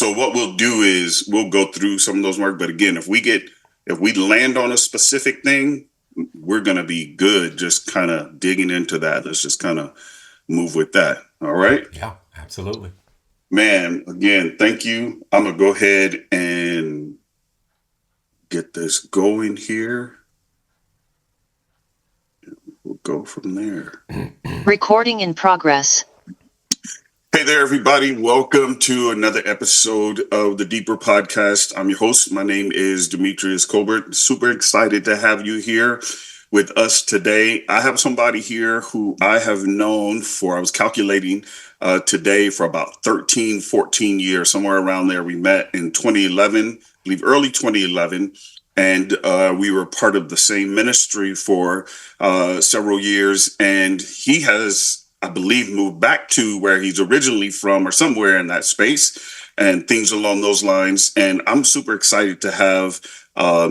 So what we'll do is we'll go through some of those, Mark. But again, if we land on a specific thing, we're gonna be good. Just kind of digging into that. Let's just kind of move with that. All right, Yeah, absolutely. man. Again, thank you. I'm gonna go ahead and get this going here. We'll go from there. Recording in progress. Hey there, everybody. Welcome to another episode of the Deeper Podcast. I'm your host. My name is Demetrius Colbert. Super excited to have you here with us today. I have somebody here who I have known for, I was calculating today, for about 13, 14 years, somewhere around there. We met in 2011, I believe early 2011. And we were part of the same ministry for several years. And he has, I believe, moved back to where he's originally from or somewhere in that space and things along those lines. And I'm super excited to have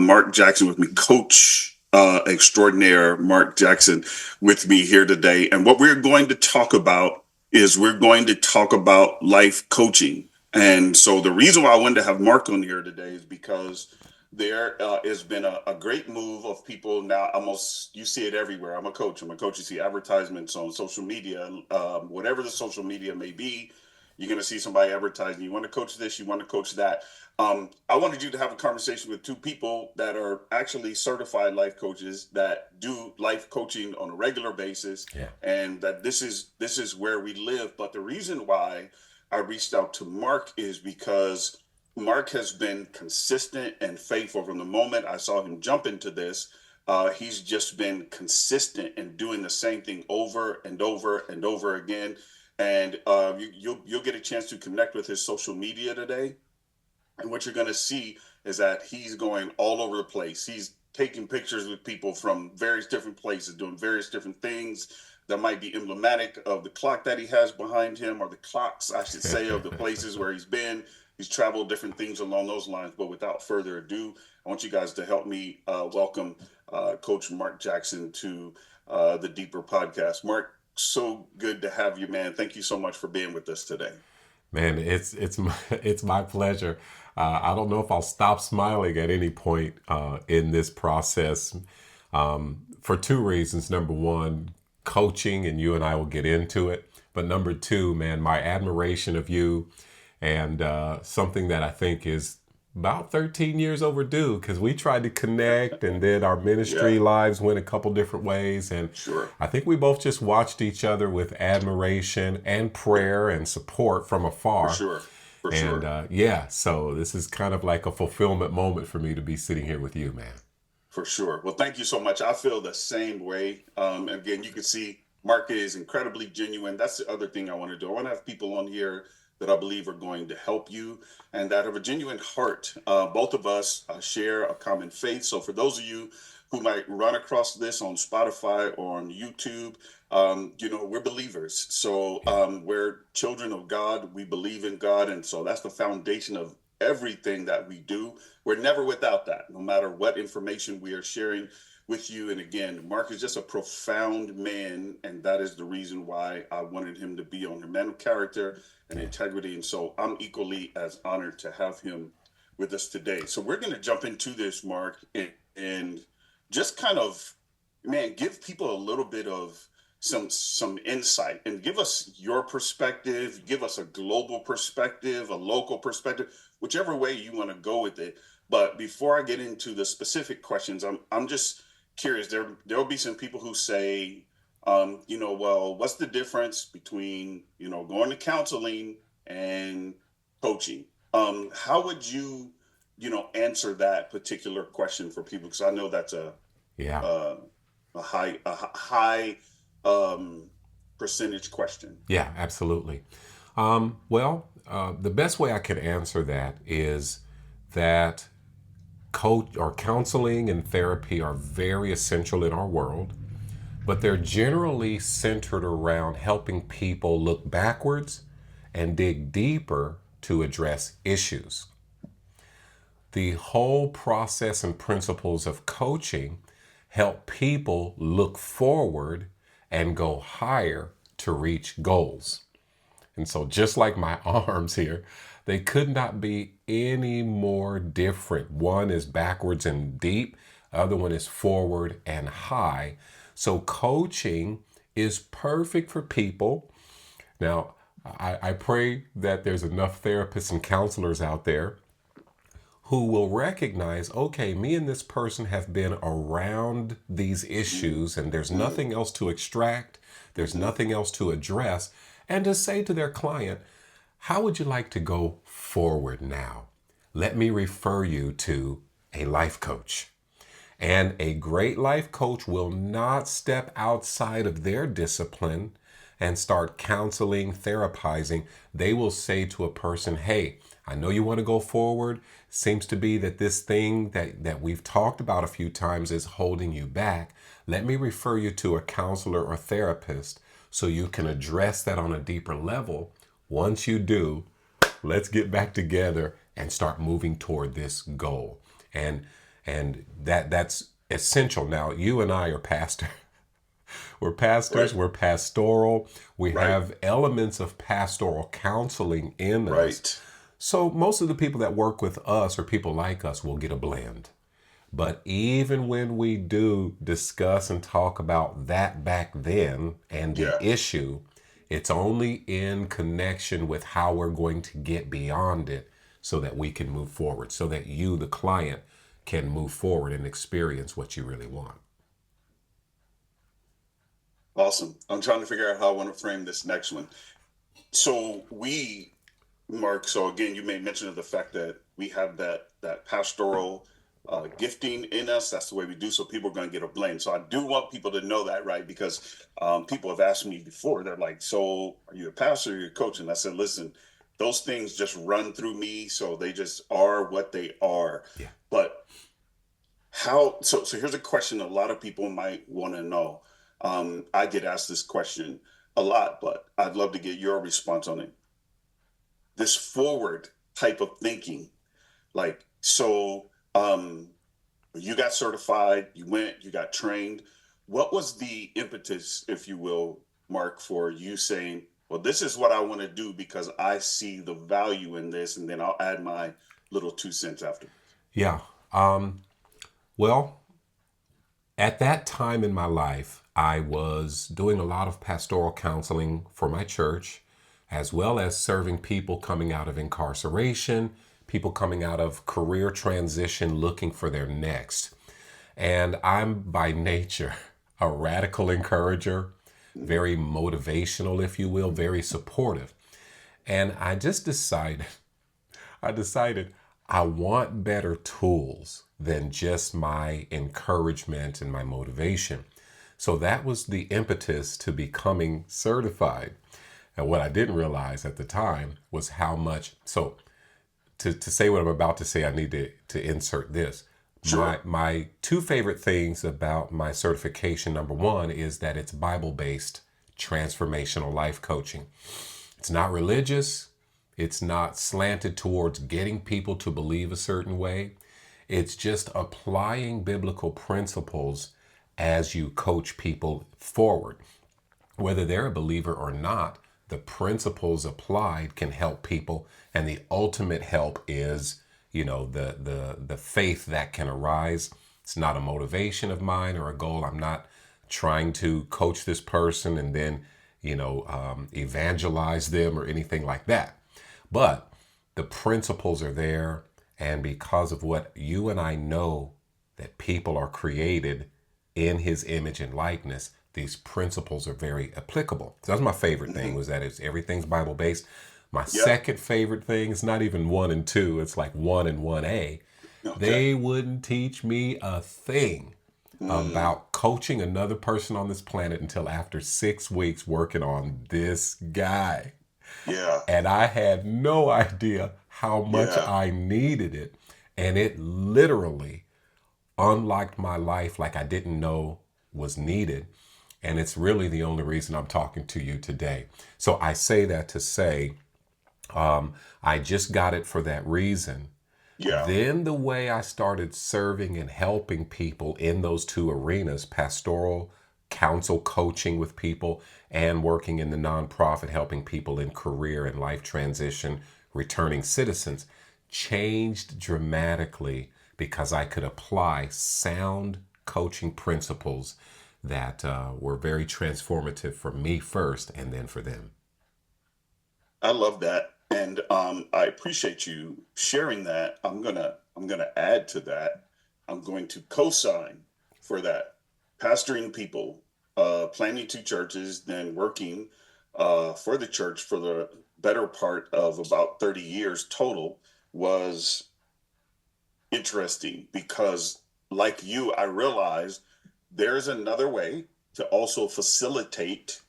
Mark Jackson with me, Coach extraordinaire Mark Jackson, with me here today. And what we're going to talk about is we're going to talk about life coaching. And so the reason why I wanted to have Mark on here today is because there has been a great move of people now. Almost, you see it everywhere. I'm a coach. I'm a coach. You see advertisements on social media, whatever the social media may be. You're going to see somebody advertising. You want to coach this. You want to coach that. I wanted you to have a conversation with two people that are actually certified life coaches that do life coaching on a regular basis, Yeah. and that this is where we live. But the reason why I reached out to Mark is because Mark has been consistent and faithful from the moment I saw him jump into this. He's just been consistent and doing the same thing over and over and over again. And you'll get a chance to connect with his social media today. And what you're going to see is that he's going all over the place. He's taking pictures with people from various different places, doing various different things that might be emblematic of the clock that he has behind him, or the clocks, I should say, of the places where he's been. He's traveled different things along those lines. But without further ado, I want you guys to help me welcome Coach Mark Jackson to the Deeper Podcast. Mark, so good to have you, man. Thank you so much for being with us today. Man, it's my pleasure. I don't know if I'll stop smiling at any point in this process, for two reasons. Number one, coaching, and you and I will get into it. But number two, man, my admiration of you, and something that I think is about 13 years overdue, because we tried to connect and then our Yeah, ministry lives went a couple different ways. And sure. I think we both just watched each other with admiration and prayer and support from For afar. sure. For And sure. yeah, so this is kind of like a fulfillment moment for me to be sitting here with you, man. For sure. Well, thank you so much. I feel the same way. Again, you can see Mark is incredibly genuine. That's the other thing I want to do. I want to have people on here that I believe are going to help you and that have a genuine heart. Both of us share a common faith. So for those of you who might run across this on Spotify or on YouTube, we're believers. So Yeah. we're children of God. We believe in God. And so that's the foundation of everything that we do. We're never without that, no matter what information we are sharing with you. And again, Mark is just a profound man, and that is the reason why I wanted him to be on here. Man of character and Yeah. integrity. And so I'm equally as honored to have him with us today. So we're going to jump into this, Mark, and just kind of, man, give people a little bit of some insight and give us your perspective, give us a global perspective, a local perspective, whichever way you want to go with it. But before I get into the specific questions, I'm just curious. There'll be some people who say, well, what's the difference between going to counseling and coaching? How would you answer that particular question for people? Because I know that's Yeah. uh, a high um, percentage question. Yeah, absolutely. The best way I could answer that is that coach or counseling and therapy are very essential in our world, but they're generally centered around helping people look backwards and dig deeper to address issues. The whole process and principles of coaching help people look forward and go higher to reach goals. And so just like my arms here, they could not be any more different. One is backwards and deep, the other one is forward and high. So coaching is perfect for people. Now, I pray that there's enough therapists and counselors out there who will recognize, okay, me and this person have been around these issues and there's nothing else to extract, there's nothing else to address, and to say to their client, how would you like to go forward now? Let me refer you to a life coach. And a great life coach will not step outside of their discipline and start counseling, therapizing. They will say to a person, hey, I know you want to go forward. Seems to be that this thing that we've talked about a few times is holding you back. Let me refer you to a counselor or therapist so you can address that on a deeper level. Once you do, let's get back together and start moving toward this goal. And that's essential. Now, you and I are pastors. We're pastors, Right. we're pastoral. We Right. have elements of pastoral counseling in us. Right. So most of the people that work with us or people like us will get a blend. But even when we do discuss and talk about that back then and the Yeah. issue, it's only in connection with how we're going to get beyond it so that we can move forward, so that you, the client, can move forward and experience what you really want. Awesome. I'm trying to figure out how I want to frame this next one. So Mark, so again, you made mention of the fact that we have that pastoral gifting in us. That's the way we do. So people are going to get a blame. So I do want people to know that, right? Because people have asked me before. They're like, "So are you a pastor or you're a coach?" And I said, "Listen, those things just run through me. So they just are what they are." Yeah. But how? So here's a question a lot of people might want to know. I get asked this question a lot, but I'd love to get your response on it. This forward type of thinking, like, so you got certified, you got trained. What was the impetus, if you will, Mark, for you saying, well, this is what I want to do because I see the value in this, and then I'll add my little 2 cents after. Yeah. Well, at that time in my life, I was doing a lot of pastoral counseling for my church, as well as serving people coming out of incarceration, people coming out of career transition looking for their next. And I'm by nature a radical encourager, very motivational, if you will, very supportive. And I decided I want better tools than just my encouragement and my motivation. So that was the impetus to becoming certified. And what I didn't realize at the time was how much. So to say what I'm about to say, I need to insert this. Sure. My two favorite things about my certification, number one, is that it's Bible-based transformational life coaching. It's not religious. It's not slanted towards getting people to believe a certain way. It's just applying biblical principles as you coach people forward. Whether they're a believer or not, the principles applied can help people, and the ultimate help is, the faith that can arise. It's not a motivation of mine or a goal. I'm not trying to coach this person and then, evangelize them or anything like that. But the principles are there, and because of what you and I know, that people are created in his image and likeness, these principles are very applicable. So that's my favorite thing, was that everything's Bible based. My Yep. second favorite thing is not even 1 and 2, it's like 1 and 1A. Okay. They wouldn't teach me a thing about coaching another person on this planet until after 6 weeks working on this guy. Yeah. And I had no idea how much Yeah. I needed it. And it literally unlocked my life like I didn't know was needed. And it's really the only reason I'm talking to you today. So I say that to say, I just got it for that reason. Yeah. Then the way I started serving and helping people in those two arenas, pastoral counsel coaching with people and working in the nonprofit, helping people in career and life transition, returning citizens, changed dramatically because I could apply sound coaching principles that were very transformative for me first and then for them. I love that, and I appreciate you sharing that. I'm gonna add to that. I'm going to co-sign for that. Pastoring people, planting two churches, then working for the church for the better part of about 30 years total was interesting because, like you, I realized there's another way to also facilitate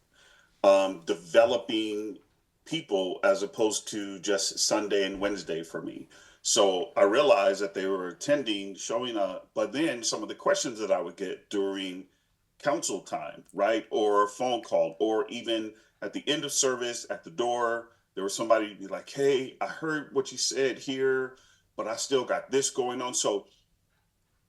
developing people as opposed to just Sunday and Wednesday for me. So I realized that they were attending, showing up, but then some of the questions that I would get during council time, right? Or phone call, or even at the end of service at the door, there was somebody who'd be like, hey, I heard what you said here, but I still got this going on. So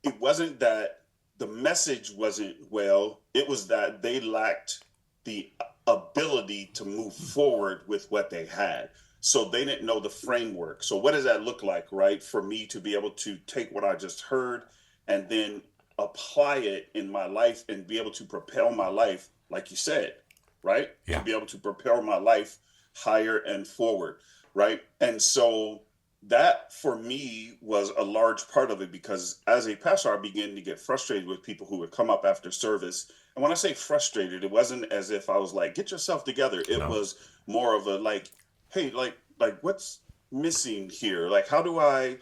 it wasn't that the message wasn't well, it was that they lacked the ability to move forward with what they had. So they didn't know the framework. So what does that look like, right? For me to be able to take what I just heard and then apply it in my life and be able to propel my life, like you said, right? To Yeah. be able to propel my life higher and forward, right? And so that for me was a large part of it because as a pastor, I began to get frustrated with people who would come up after service. And when I say frustrated, it wasn't as if I was like, get yourself together. It No. was more of a like, hey, like what's missing here? Like how do I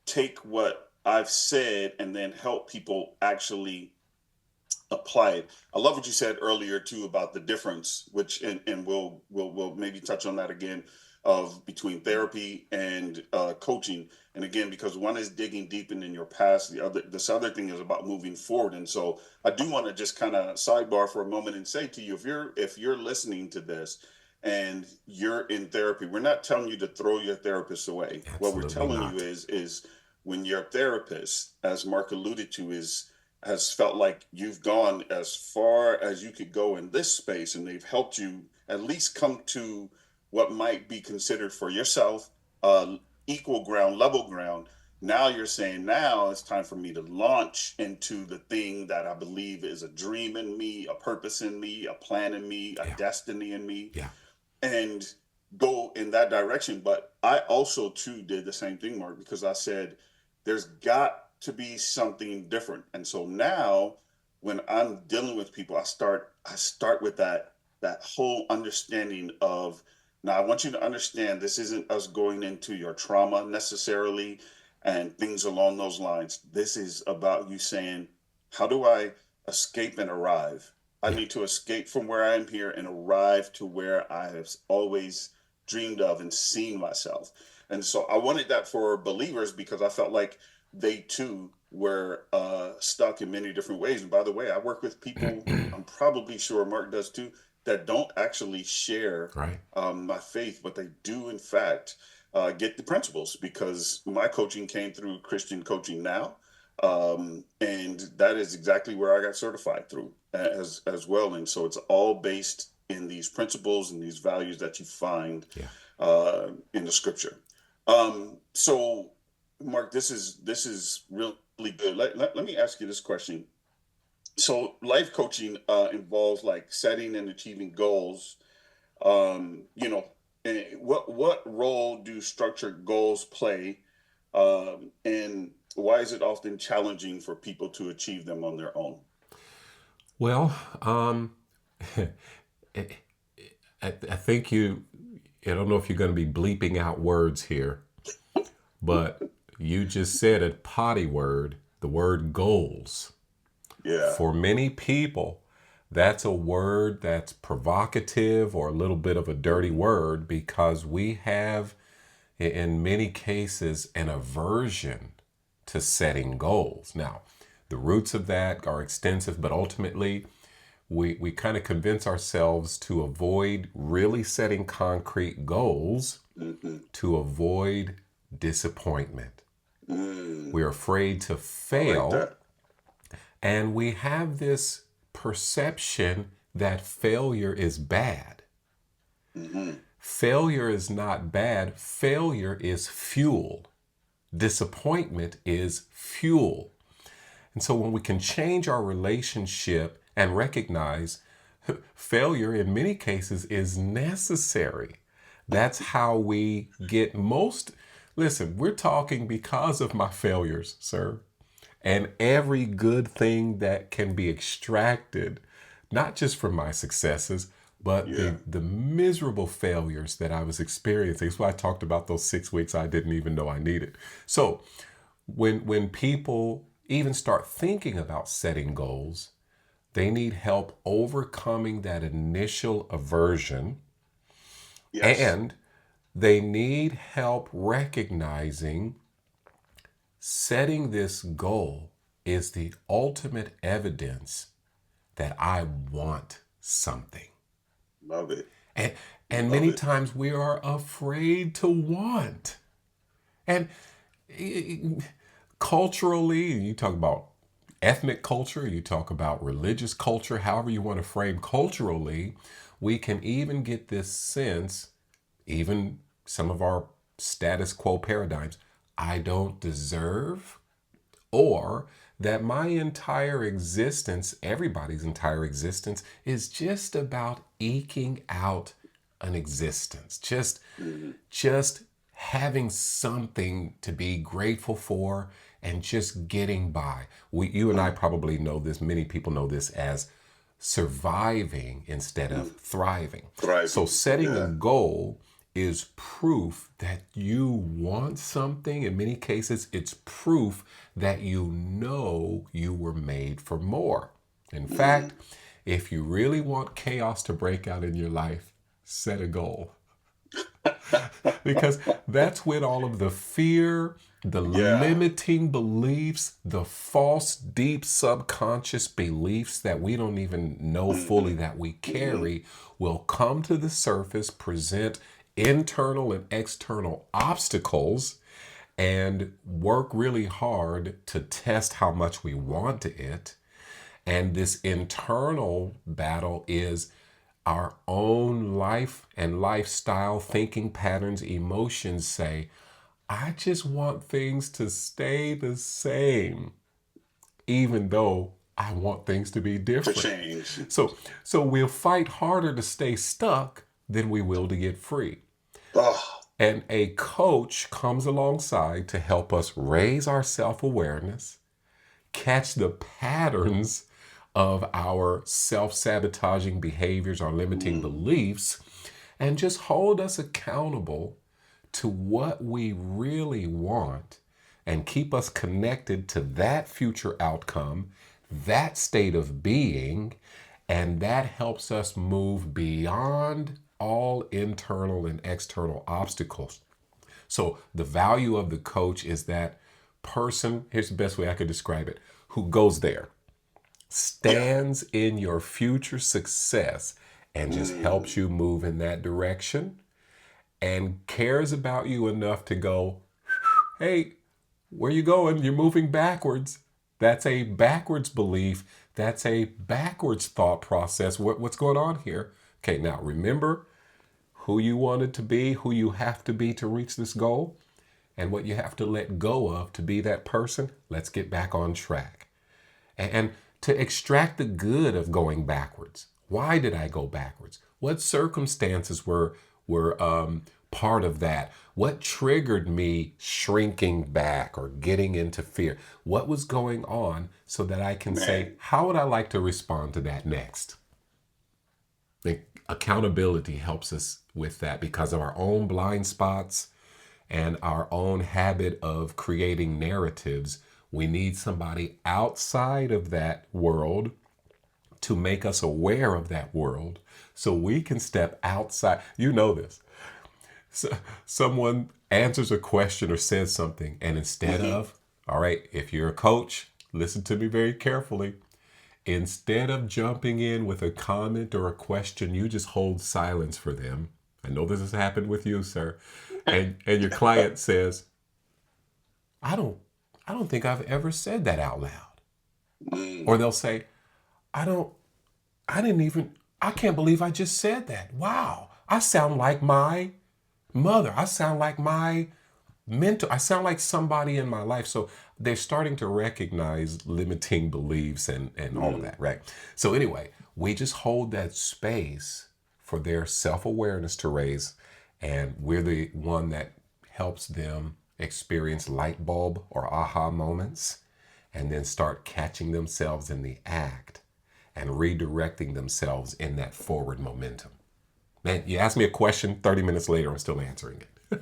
take what I've said and then help people actually apply it? I love what you said earlier too about the difference, which and we'll maybe touch on that again of between therapy and coaching. And again, because one is digging deep in your past, this other thing is about moving forward. And so I do want to just kind of sidebar for a moment and say to you, if you're listening to this and you're in therapy, we're not telling you to throw your therapist away. What we're Absolutely telling you not. is when your therapist, as Mark alluded to, is has felt like you've gone as far as you could go in this space and they've helped you at least come to what might be considered for yourself equal ground, level ground. Now you're saying now it's time for me to launch into the thing that I believe is a dream in me, a purpose in me, a plan in me, a Yeah. destiny in me, Yeah. and go in that direction. But I also too did the same thing, Mark, because I said there's got to be something different. And so now when I'm dealing with people, I start with that whole understanding of now I want you to understand this isn't us going into your trauma necessarily and things along those lines. This is about you saying, how do I escape and arrive? I Yeah. need to escape from where I am here and arrive to where I have always dreamed of and seen myself. And so I wanted that for believers because I felt like they too were stuck in many different ways. And by the way, I work with people, I'm probably sure Mark does too, that don't actually share Right. my faith, but they do, in fact, get the principles because my coaching came through Christian Coaching Now. And that is exactly where I got certified through as well. And so it's all based in these principles and these values that you find Yeah. in the scripture. So, Mark, this is really good. Let me ask you this question. So, life coaching involves like setting and achieving goals. You know, and what role do structured goals play, and why is it often challenging for people to achieve them on their own? Well, I, I think I don't know if you're going to be bleeping out words here, but you just said a potty word, the word goals. Yeah. For many people, that's a word that's provocative or a little bit of a dirty word because we have, in many cases, an aversion to setting goals. Now, the roots of that are extensive, but ultimately, we kind of convince ourselves to avoid really setting concrete goals Hmm. to avoid disappointment. Mm, We're afraid to I like fail that. And we have this perception that failure is bad. Failure is not bad. Failure is fuel. Disappointment is fuel. And so when we can change our relationship and recognize failure in many cases is necessary, that's how we get most. Listen, we're talking because of my failures, sir, and every good thing that can be extracted, not just from my successes, but the miserable failures that I was experiencing. That's why I talked about those 6 weeks I didn't even know I needed. So when people even start thinking about setting goals, they need help overcoming that initial aversion, Yes. and they need help recognizing setting this goal is the ultimate evidence that I want something. Love it. And many times we are afraid to want. And culturally, you talk about ethnic culture, you talk about religious culture, however you want to frame culturally, we can even get this sense, even some of our status quo paradigms, I don't deserve, or that my entire existence, everybody's entire existence, is just about eking out an existence, just having something to be grateful for and just getting by. You and I probably know this, many people know this as surviving instead of thriving. Thriving. So setting Yeah. a goal is proof that you want something. In many cases, it's proof that you know you were made for more. In fact, if you really want chaos to break out in your life, set a goal. Because that's when all of the fear, the Yeah. limiting beliefs, the false, deep subconscious beliefs that we don't even know fully that we carry will come to the surface, present internal and external obstacles, and work really hard to test how much we want it. And this internal battle is our own life and lifestyle, thinking patterns, emotions say, I just want things to stay the same, even though I want things to be For different. change. So we'll fight harder to stay stuck than we will to get free. Oh, And a coach comes alongside to help us raise our self-awareness, catch the patterns of our self-sabotaging behaviors, our limiting beliefs, and just hold us accountable to what we really want and keep us connected to that future outcome, that state of being, and that helps us move beyond all internal and external obstacles. So the value of the coach is that person, here's the best way I could describe it, who goes there, stands in your future success and just helps you move in that direction and cares about you enough to go, hey, where you going? You're moving backwards. That's a backwards belief. That's a backwards thought process. What's going on here? Okay, now remember who you wanted to be, who you have to be to reach this goal, and what you have to let go of to be that person. Let's get back on track. And to extract the good of going backwards. Why did I go backwards? What circumstances were part of that? What triggered me shrinking back or getting into fear? What was going on so that I can say, how would I like to respond to that next? The accountability helps us with that because of our own blind spots and our own habit of creating narratives. We need somebody outside of that world to make us aware of that world so we can step outside. You know this. So, someone answers a question or says something, and instead of, all right, if you're a coach, listen to me very carefully. Instead of jumping in with a comment or a question, you just hold silence for them. I know this has happened with you, sir. And your client says, I don't think I've ever said that out loud. Or they'll say, I don't, I didn't even, I can't believe I just said that. Wow. I sound like my mother. I sound like my mentor. I sound like somebody in my life. So they're starting to recognize limiting beliefs and all of that, right? So anyway, we just hold that space for their self-awareness to raise, and we're the one that helps them experience light bulb or aha moments, and then start catching themselves in the act and redirecting themselves in that forward momentum. Man, you asked me a question, 30 minutes later, I'm still answering it.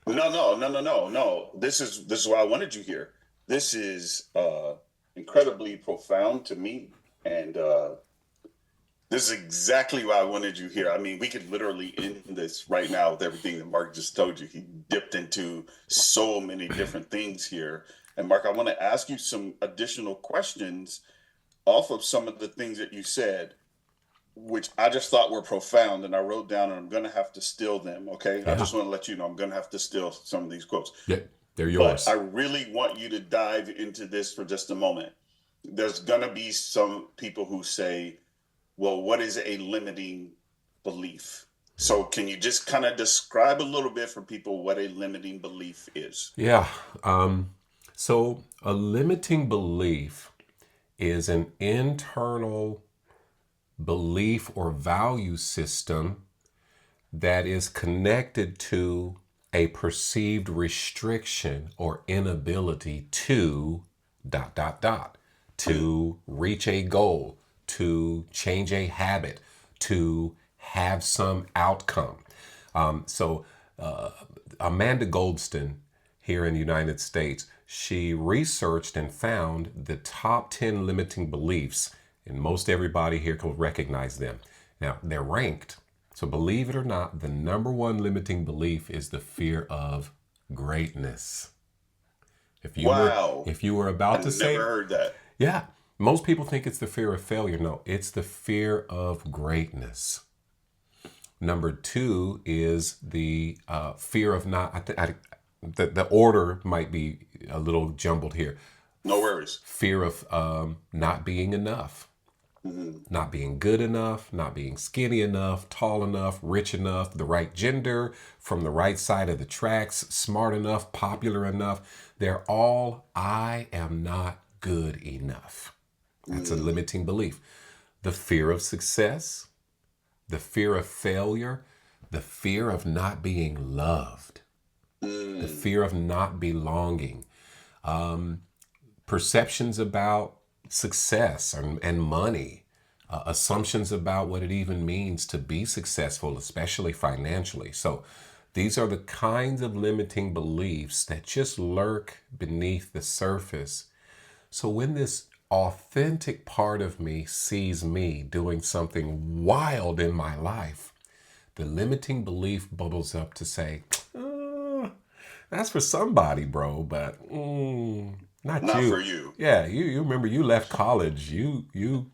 No. This is why I wanted you here. This is incredibly profound to me, and this is exactly why I wanted you here. I mean, we could literally end this right now with everything that Mark just told you. He dipped into so many different things here. And Mark, I want to ask you some additional questions off of some of the things that you said, which I just thought were profound, and I wrote down, and I'm going to have to steal them. Okay. I Yeah, just want to let you know I'm going to have to steal some of these quotes, yeah, they're but I yours. really want you to dive into this for just a moment. There's going to be some people who say, well, what is a limiting belief? So, can you just kind of describe a little bit for people what a limiting belief is? Yeah. So a limiting belief is an internal belief or value system that is connected to a perceived restriction or inability to dot dot dot to reach a goal, to change a habit, to have some outcome. So Amanda Goldston here in the United States, she researched and found the top 10 limiting beliefs, and most everybody here can recognize them. Now, they're ranked. So believe it or not, the number one limiting belief is the fear of greatness. If you were Wow. if you were I about to never say, heard that. yeah, most people think it's the fear of failure. No, it's the fear of greatness. Number two is the fear of not. The order might be a little jumbled here. No worries. Fear of not being enough, Mhm. not being good enough, not being skinny enough, tall enough, rich enough, the right gender, from the right side of the tracks, smart enough, popular enough. They're all, I am not good enough. That's a Mm. limiting belief. The fear of success, the fear of failure, the fear of not being loved, the Mm. fear of not belonging, perceptions about success and money, assumptions about what it even means to be successful, especially financially. So these are the kinds of limiting beliefs that just lurk beneath the surface. So when this authentic part of me sees me doing something wild in my life, the limiting belief bubbles up to say, that's for somebody, bro, but not Not for you. you. Yeah, you remember you left college, you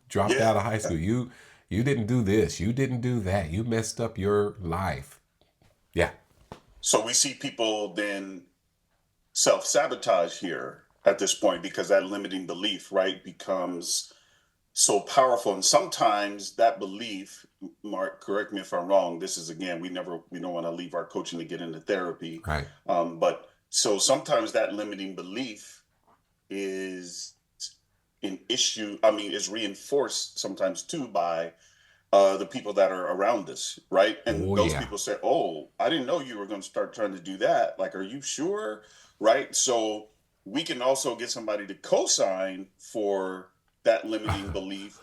dropped Yeah. out of high school, you didn't do this, you didn't do that, you messed up your life. Yeah, So we see people then self sabotage here at this point because that limiting belief, right, becomes so powerful. And sometimes that belief, Mark, correct me if I'm wrong. This is again, we don't want to leave our coaching to get into therapy. right. But so sometimes that limiting belief is an issue. I mean, is reinforced sometimes too by the people that are around us, right? And Oh those yeah. people say, "Oh, I didn't know you were going to start trying to do that. Like, are you sure?" Right? So we can also get somebody to co-sign for that limiting belief.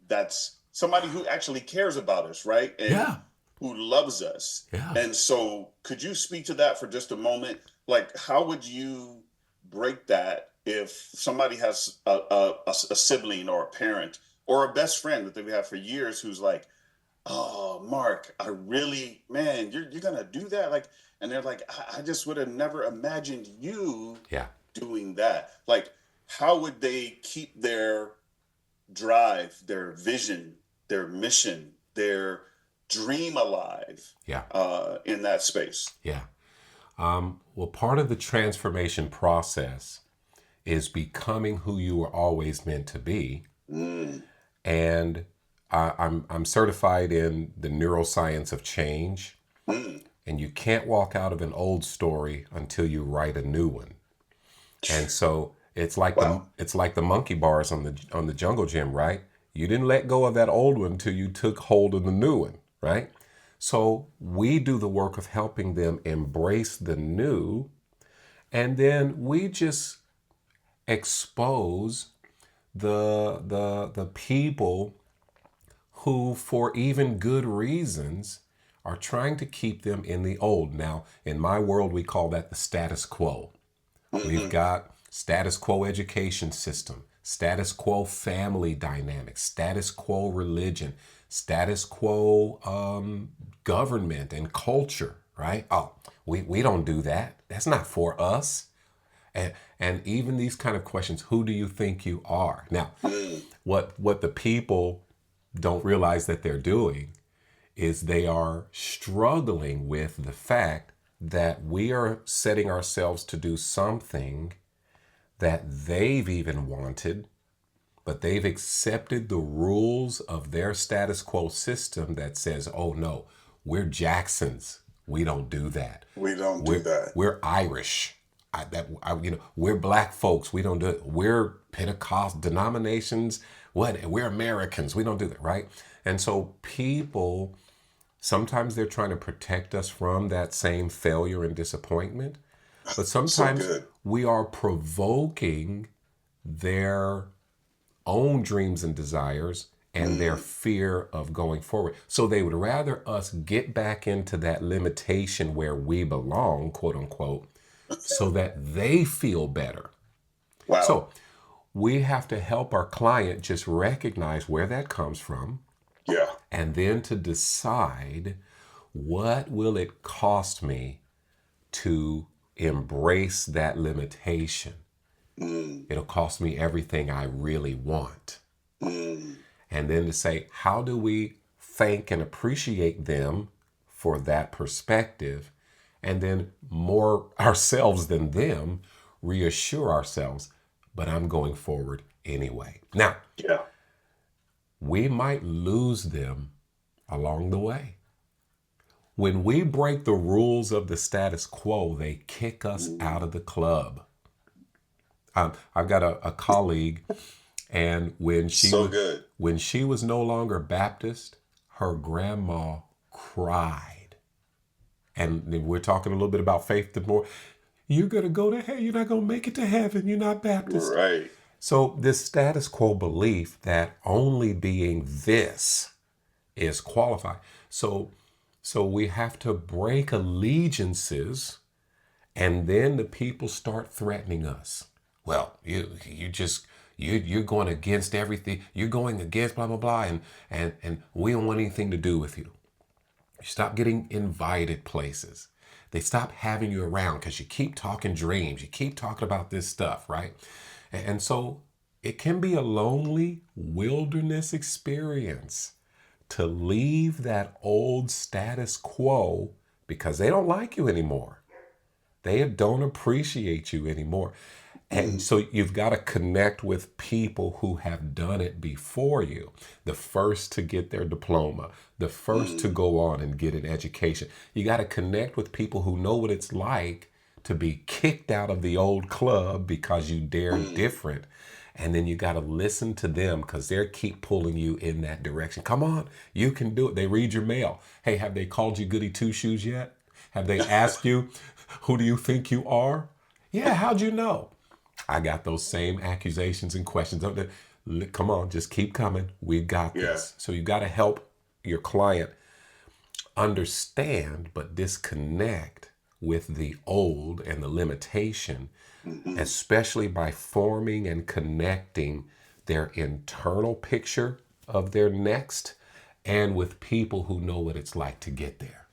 That's somebody who actually cares about us, right? And Yeah, who loves us. yeah. And so, could you speak to that for just a moment? Like, how would you break that if somebody has a sibling or a parent or a best friend that they've had for years who's like, "Oh, Mark, I really, man, you're gonna do that?" Like, and they're like, I just would have never imagined you Yeah, doing that." Like, how would they keep their drive, their vision, their mission, their dream alive yeah, in that space? yeah. Well, part of the transformation process is becoming who you were always meant to be. Mm. And I'm certified in the neuroscience of change. Mm. And you can't walk out of an old story until you write a new one. And so Wow. it's like the monkey bars on the jungle gym, right? You didn't let go of that old one until you took hold of the new one, right? So we do the work of helping them embrace the new, and then we just expose the people who, for even good reasons, are trying to keep them in the old. Now, in my world, we call that the status quo. We've Mm-hmm. got status quo education system, status quo family dynamics, status quo religion, status quo government and culture, right? Oh, we don't do that. That's not for us. And even these kind of questions, who do you think you are? Now, Mm. what the people don't realize that they're doing is they are struggling with the fact that we are setting ourselves to do something that they've even wanted, but they've accepted the rules of their status quo system that says, oh no, we're Jacksons. We don't do that. We don't do We're that. we're Irish. We're black folks. We don't do it. We're Pentecost denominations. What? We're Americans. We don't do that, right? And so people sometimes they're trying to protect us from that same failure and disappointment, but So sometimes good. we are provoking their own dreams and desires and their Mm. fear of going forward. So they would rather us get back into that limitation where we belong, quote unquote, so that they feel better. Wow. So we have to help our client just recognize where that comes from Yeah. and then to decide what will it cost me to embrace that limitation. Mm. It'll cost me everything I really want. Mm. And then to say, how do we thank and appreciate them for that perspective? And then more ourselves than them, reassure ourselves, but I'm going forward anyway. Now, Yeah. we might lose them along the way. When we break the rules of the status quo, they kick us Mm. out of the club. I've got a colleague, and So good. when she was no longer Baptist, her grandma cried. And we're talking a little bit about faith and more. You're gonna go to hell. You're not gonna make it to heaven. You're not Baptist. Right. So this status quo belief that only being this is qualified. So we have to break allegiances, and then the people start threatening us. Well, you're going against everything. You're going against blah blah blah, and we don't want anything to do with you. You stop getting invited places. They stop having you around because you keep talking dreams. You keep talking about this stuff, right? And so it can be a lonely wilderness experience to leave that old status quo because they don't like you anymore. They don't appreciate you anymore. And Mm. so you've got to connect with people who have done it before you. The first to get their diploma, the first to Mm. go on and get an education. You got to connect with people who know what it's like to be kicked out of the old club because you dare Mm. different. And then you got to listen to them because they keep pulling you in that direction. Come on, you can do it. They read your mail. Hey, have they called you goody two shoes yet? Have they asked you, who do you think you are? Yeah, how'd you know? I got those same accusations and questions. Come on, just keep coming. We got Yeah. this. So you got to help your client understand but disconnect with the old and the limitation, Mm-hmm. especially by forming and connecting their internal picture of their next and with people who know what it's like to get there.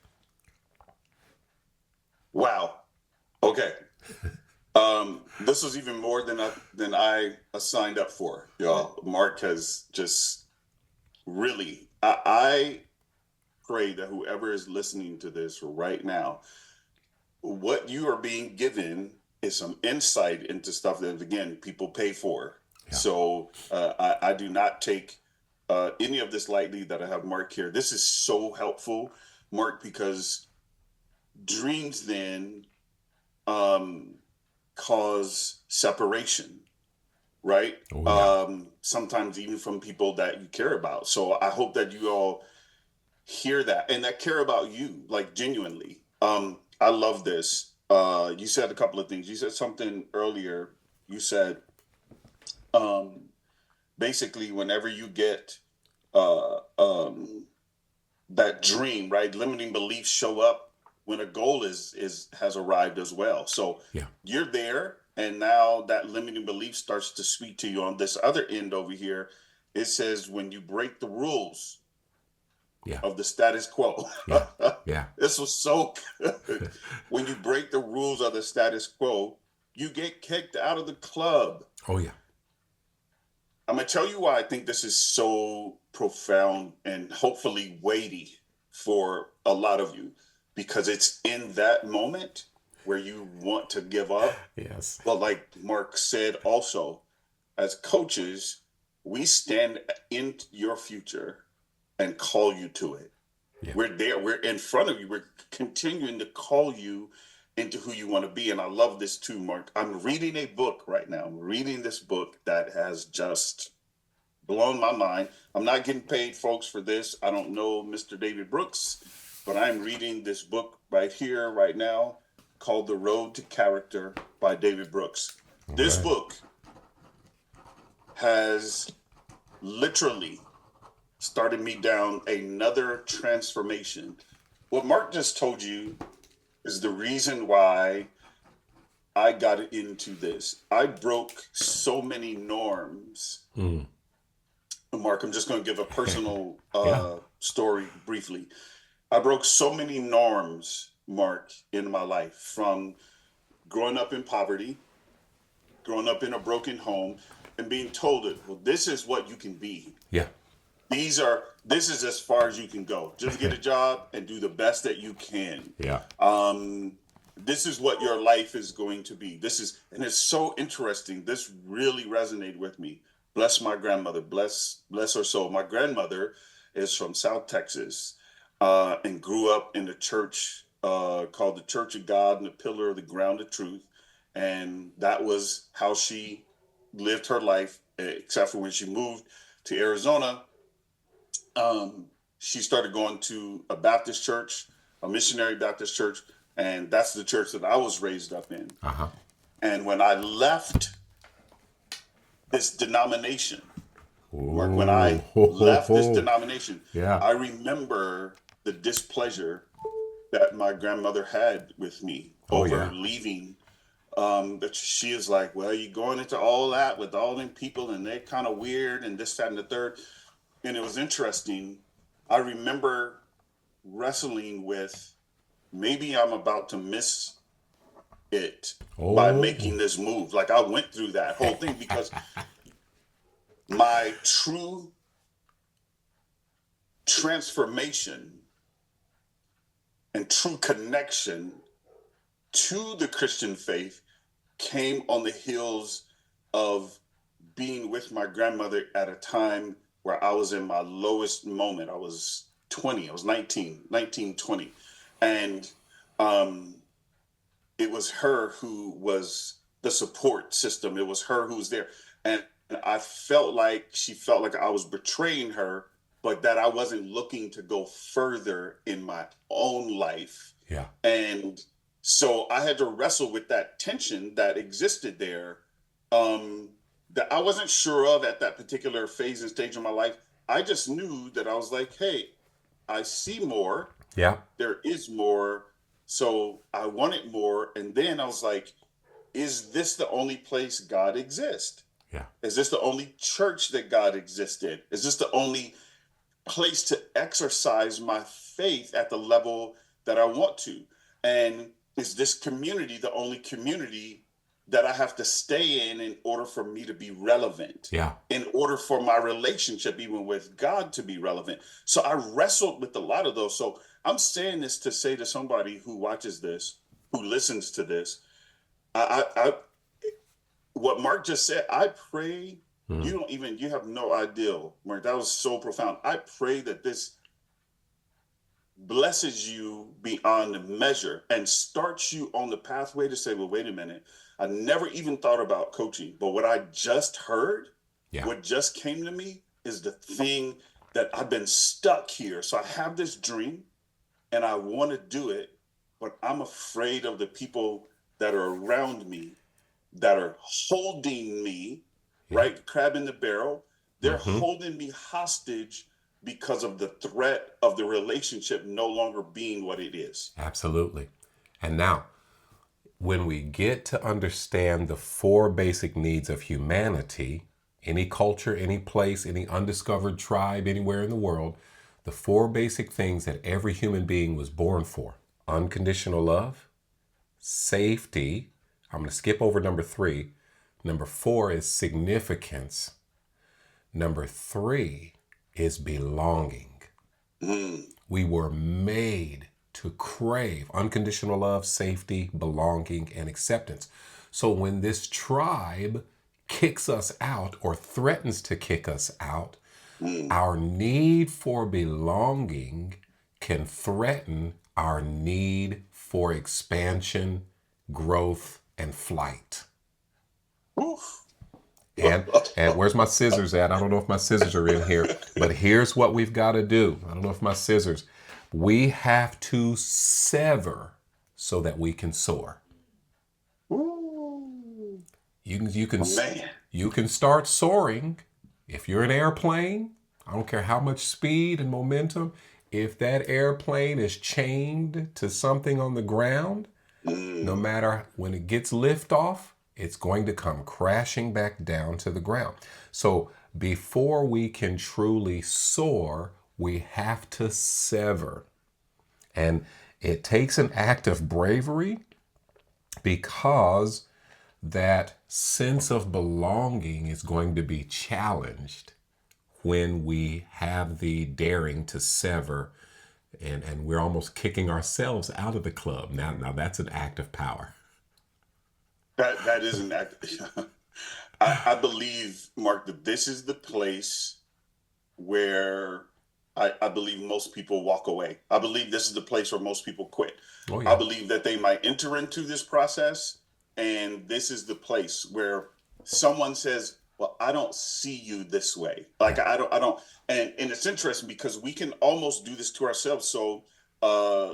Wow. Okay. This was even more than I signed up for, y'all. Mark has just really. I pray that whoever is listening to this right now, what you are being given is some insight into stuff that, again, people pay for. Yeah. So I do not take any of this lightly that I have Mark here. This is so helpful, Mark, because dreams then um, cause separation, right? Oh, yeah. Sometimes even from people that you care about. So I hope that you all hear that and that care about you, like genuinely. I love this. You said a couple of things. You said something earlier. You said um, basically whenever you get that dream, right? Limiting beliefs show up when a goal is has arrived as well. So Yeah. you're there, and now that limiting belief starts to speak to you on this other end over here. It says when you break the rules Yeah. of the status quo. Yeah. Yeah. This was so good. When you break the rules of the status quo, you get kicked out of the club. Oh, yeah. I'm going to tell you why I think this is so profound and hopefully weighty for a lot of you, because it's in that moment where you want to give up. Yes. But like Mark said, also, as coaches, we stand in your future and call you to it. Yeah. We're there, we're in front of you, we're continuing to call you into who you want to be. And I love this too, Mark. I'm reading a book right now. I'm reading this book that has just blown my mind. I'm not getting paid, folks, for this. I don't know Mr. David Brooks, but I'm reading this book right here, right now, called The Road to Character by David Brooks. This Okay. book has literally started me down another transformation. What Mark just told you is the reason why I got into this. I broke so many norms. Mm. Mark, I'm just going to give a personal Yeah. story briefly. I broke so many norms, Mark, in my life, from growing up in poverty, growing up in a broken home, and being told it, well, this is what you can be. Yeah. This is as far as you can go. Just get a job and do the best that you can. Yeah. This is what your life is going to be. And it's so interesting. This really resonated with me. Bless my grandmother, bless her soul. My grandmother is from South Texas, and grew up in a church called the Church of God and the Pillar of the Ground of Truth. And that was how she lived her life, except for when she moved to Arizona. She started going to a Baptist church, a missionary Baptist church, and that's the church that I was raised up in. Uh-huh. And when I left this denomination, Mark, when I Ooh. left this denomination, Yeah. I remember the displeasure that my grandmother had with me Oh, over yeah. leaving. But she is like, well, you're going into all that with all them people, and they're kind of weird, and this, that, and the third. And it was interesting. I remember wrestling with maybe I'm about to miss it by Oh. making this move. Like I went through that whole thing because my true transformation and true connection to the Christian faith came on the heels of being with my grandmother at a time where I was in my lowest moment. I was 20, I was 19, 20. And um, it was her who was the support system. It was her who was there. And I felt like she felt like I was betraying her, but that I wasn't looking to go further in my own life. Yeah. And so I had to wrestle with that tension that existed there, that I wasn't sure of at that particular phase and stage of my life. I just knew that I was like, hey, I see more. Yeah. There is more. So I wanted more. And then I was like, is this the only place God exists? Yeah. Is this the only church that God existed? Is this the only place to exercise my faith at the level that I want to? And is this community the only community that I have to stay in order for me to be relevant? Yeah. In order for my relationship, even with God, to be relevant. So I wrestled with a lot of those. So I'm saying this to say to somebody who watches this, who listens to this, I what Mark just said, I pray Mm. you have no idea, Mark. That was so profound. I pray that this blesses you beyond measure and starts you on the pathway to say, well, wait a minute. I never even thought about coaching, but what I just heard, Yeah, what just came to me is the thing that I've been stuck here. So I have this dream and I want to do it, but I'm afraid of the people that are around me that are holding me, yeah. right? Crab in the barrel. They're Hmm. holding me hostage because of the threat of the relationship no longer being what it is. Absolutely. And now, when we get to understand the four basic needs of humanity, any culture, any place, any undiscovered tribe, anywhere in the world, the four basic things that every human being was born for: unconditional love, safety. I'm going to skip over number three. Number four is significance. Number three is belonging. Mm, We were made to crave unconditional love, safety, belonging, and acceptance. So when this tribe kicks us out or threatens to kick us out, mm. our need for belonging can threaten our need for expansion, growth, and flight. Oof. And where's my scissors at? I don't know if my scissors are in here, but here's what we've got to do. I don't know if my scissors. We have to sever so that we can soar. Ooh. You can you can Man. you can start soaring if you're an airplane. I don't care how much speed and momentum. If that airplane is chained to something on the ground, no Mm. matter when it gets liftoff, it's going to come crashing back down to the ground. So before we can truly soar, we have to sever. And it takes an act of bravery because that sense of belonging is going to be challenged when we have the daring to sever, and we're almost kicking ourselves out of the club. Now that's an act of power. That is an act. I believe, Mark, that this is the place where I believe most people walk away. I believe this is the place where most people quit. Oh I yeah. believe that they might enter into this process, and this is the place where someone says, "Well, I don't see you this way. Like Yeah. I don't." And it's interesting because we can almost do this to ourselves. So,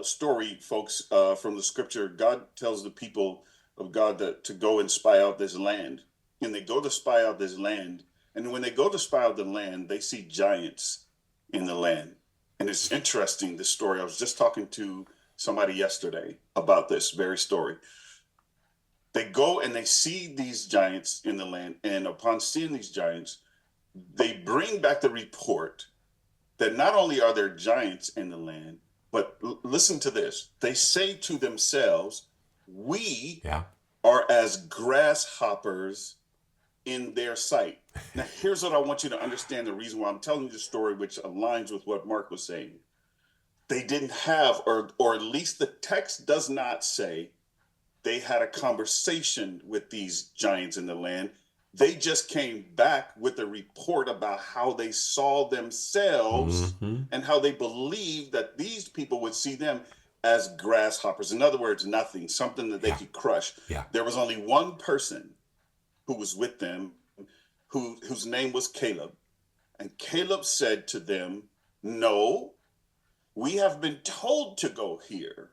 story, folks, from the scripture, God tells the people of God that to go and spy out this land, and they go to spy out this land, and when they go to spy out the land, they see giants in the land. And it's interesting, this story. I was just talking to somebody yesterday about this very story. They go and they see these giants in the land, and upon seeing these giants, they bring back the report that not only are there giants in the land, but listen to this. They say to themselves, we Yeah. are as grasshoppers in their sight. Now, here's what I want you to understand, the reason why I'm telling you the story, which aligns with what Mark was saying. They didn't have, or at least the text does not say, they had a conversation with these giants in the land. They just came back with a report about how they saw themselves Mm-hmm. and how they believed that these people would see them as grasshoppers. In other words, nothing, something that they Yeah. could crush. Yeah. There was only one person who was with them, whose name was Caleb. And Caleb said to them, no, we have been told to go here.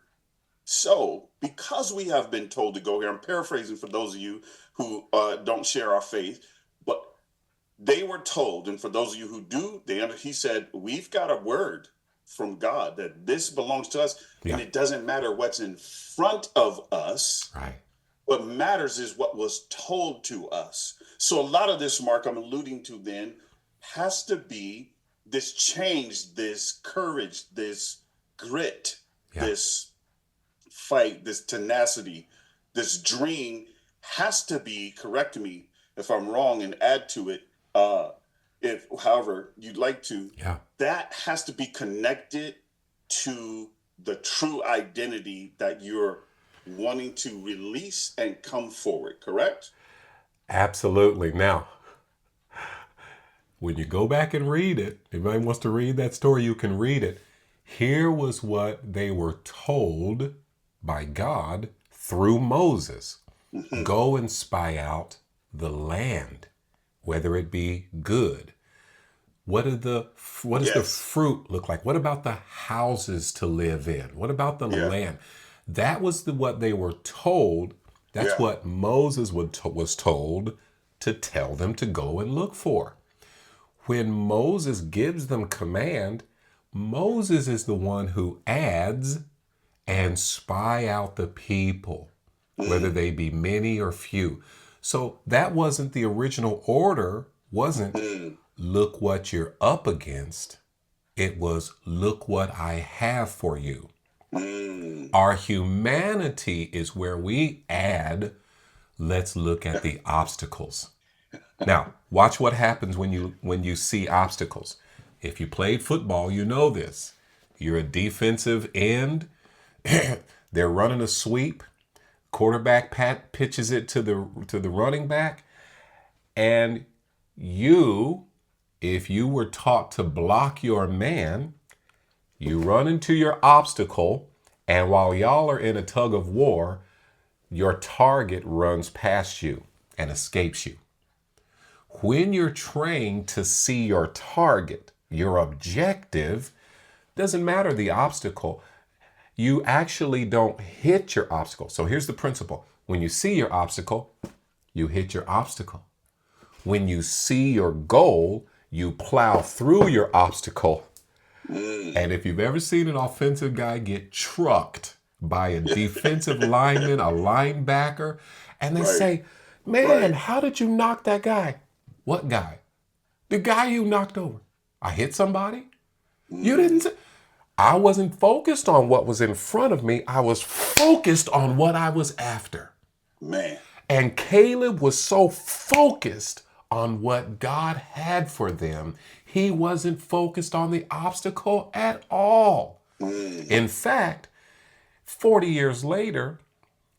So, because we have been told to go here, I'm paraphrasing for those of you who don't share our faith, but they were told, and for those of you who do, he said, we've got a word from God that this belongs to us, and Yeah. it doesn't matter what's in front of us. Right. What matters is what was told to us. So a lot of this, Mark, I'm alluding to then, has to be this change, this courage, this grit, Yeah. this fight, this tenacity, this dream has to be, correct me if I'm wrong and add to it, if however you'd like to, Yeah. that has to be connected to the true identity that you're wanting to release and come forward, correct? Absolutely. Now, when you go back and read it, if anybody wants to read that story, you can read it. Here was what they were told by God through Moses. Go and spy out the land, whether it be good. What does the Yes. fruit look like? What about the houses to live in? What about the Yeah. land? That was what they were told. That's Yeah. what Moses was told to tell them to go and look for. When Moses gives them command, Moses is the one who adds and spy out the people, whether they be many or few. So that wasn't the original order, wasn't look what you're up against. It was look what I have for you. Our humanity is where we add, let's look at the obstacles. Now, watch what happens when you see obstacles. If you played football, you know this. You're a defensive end. They're running a sweep. Quarterback pitches it to the running back, and if you were taught to block your man, you run into your obstacle, and while y'all are in a tug of war, your target runs past you and escapes you. When you're trained to see your target, your objective, doesn't matter the obstacle, you actually don't hit your obstacle. So here's the principle. When you see your obstacle, you hit your obstacle. When you see your goal, you plow through your obstacle. And if you've ever seen an offensive guy get trucked by a defensive lineman, a linebacker, and they Right. say, man, Right. how did you knock that guy? What guy? The guy you knocked over. I hit somebody? You didn't say. I wasn't focused on what was in front of me. I was focused on what I was after. Man. And Caleb was so focused on what God had for them, he wasn't focused on the obstacle at all. In fact, 40 years later,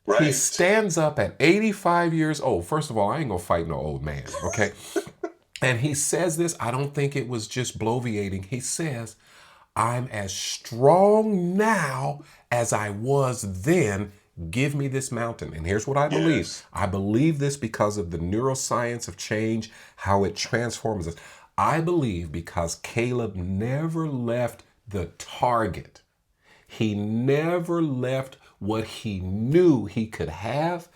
he Right. stands up at 85 years old. First of all, I ain't gonna fight no old man, okay? And he says this, I don't think it was just bloviating. He says, I'm as strong now as I was then. Give me this mountain. And here's what I believe. Yes. I believe this because of the neuroscience of change, how it transforms us. I believe because Caleb never left the target. He never left what he knew he could have.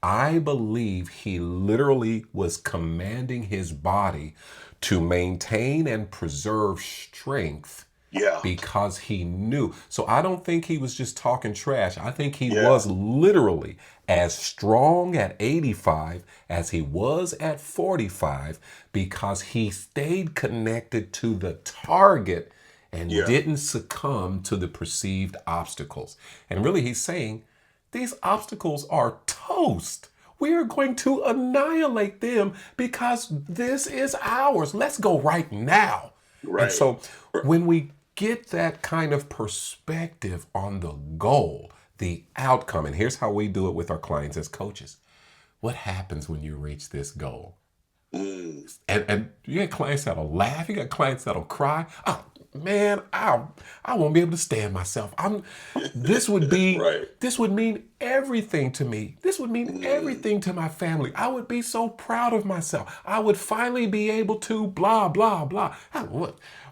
I believe he literally was commanding his body to maintain and preserve strength Yeah. because he knew. So I don't think he was just talking trash. I think he Yeah. was literally as strong at 85 as he was at 45 because he stayed connected to the target and Yeah. didn't succumb to the perceived obstacles. And really, he's saying these obstacles are toast. We are going to annihilate them because this is ours. Let's go right now. And Right. so when we get that kind of perspective on the goal, the outcome, and here's how we do it with our clients as coaches. What happens when you reach this goal? And you got clients that'll laugh. You got clients that'll cry. Oh man, I won't be able to stand myself. This would be Right. this would mean everything to me. This would mean everything to my family. I would be so proud of myself. I would finally be able to blah blah blah.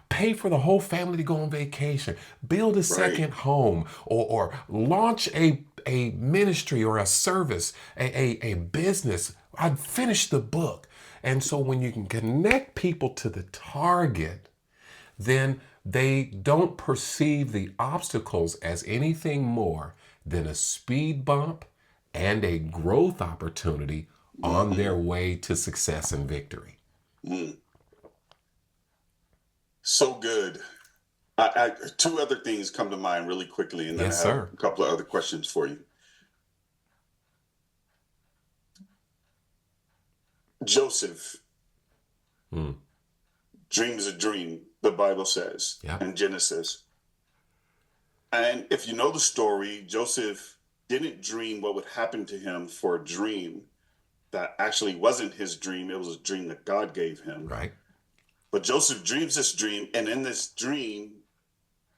Pay for the whole family to go on vacation, build a second home, or launch a ministry or a service, a business. I'd finish the book. And so when you can connect people to the target, then they don't perceive the obstacles as anything more than a speed bump and a growth opportunity on their way to success and victory. So good. Two other things come to mind really quickly, and then Yes, I have sir. a couple of other questions for you. Joseph dreams a dream, the Bible says Yeah. in Genesis. And if you know the story, Joseph didn't dream what would happen to him for a dream that actually wasn't his dream. It was a dream that God gave him. Right. But Joseph dreams this dream, and in this dream,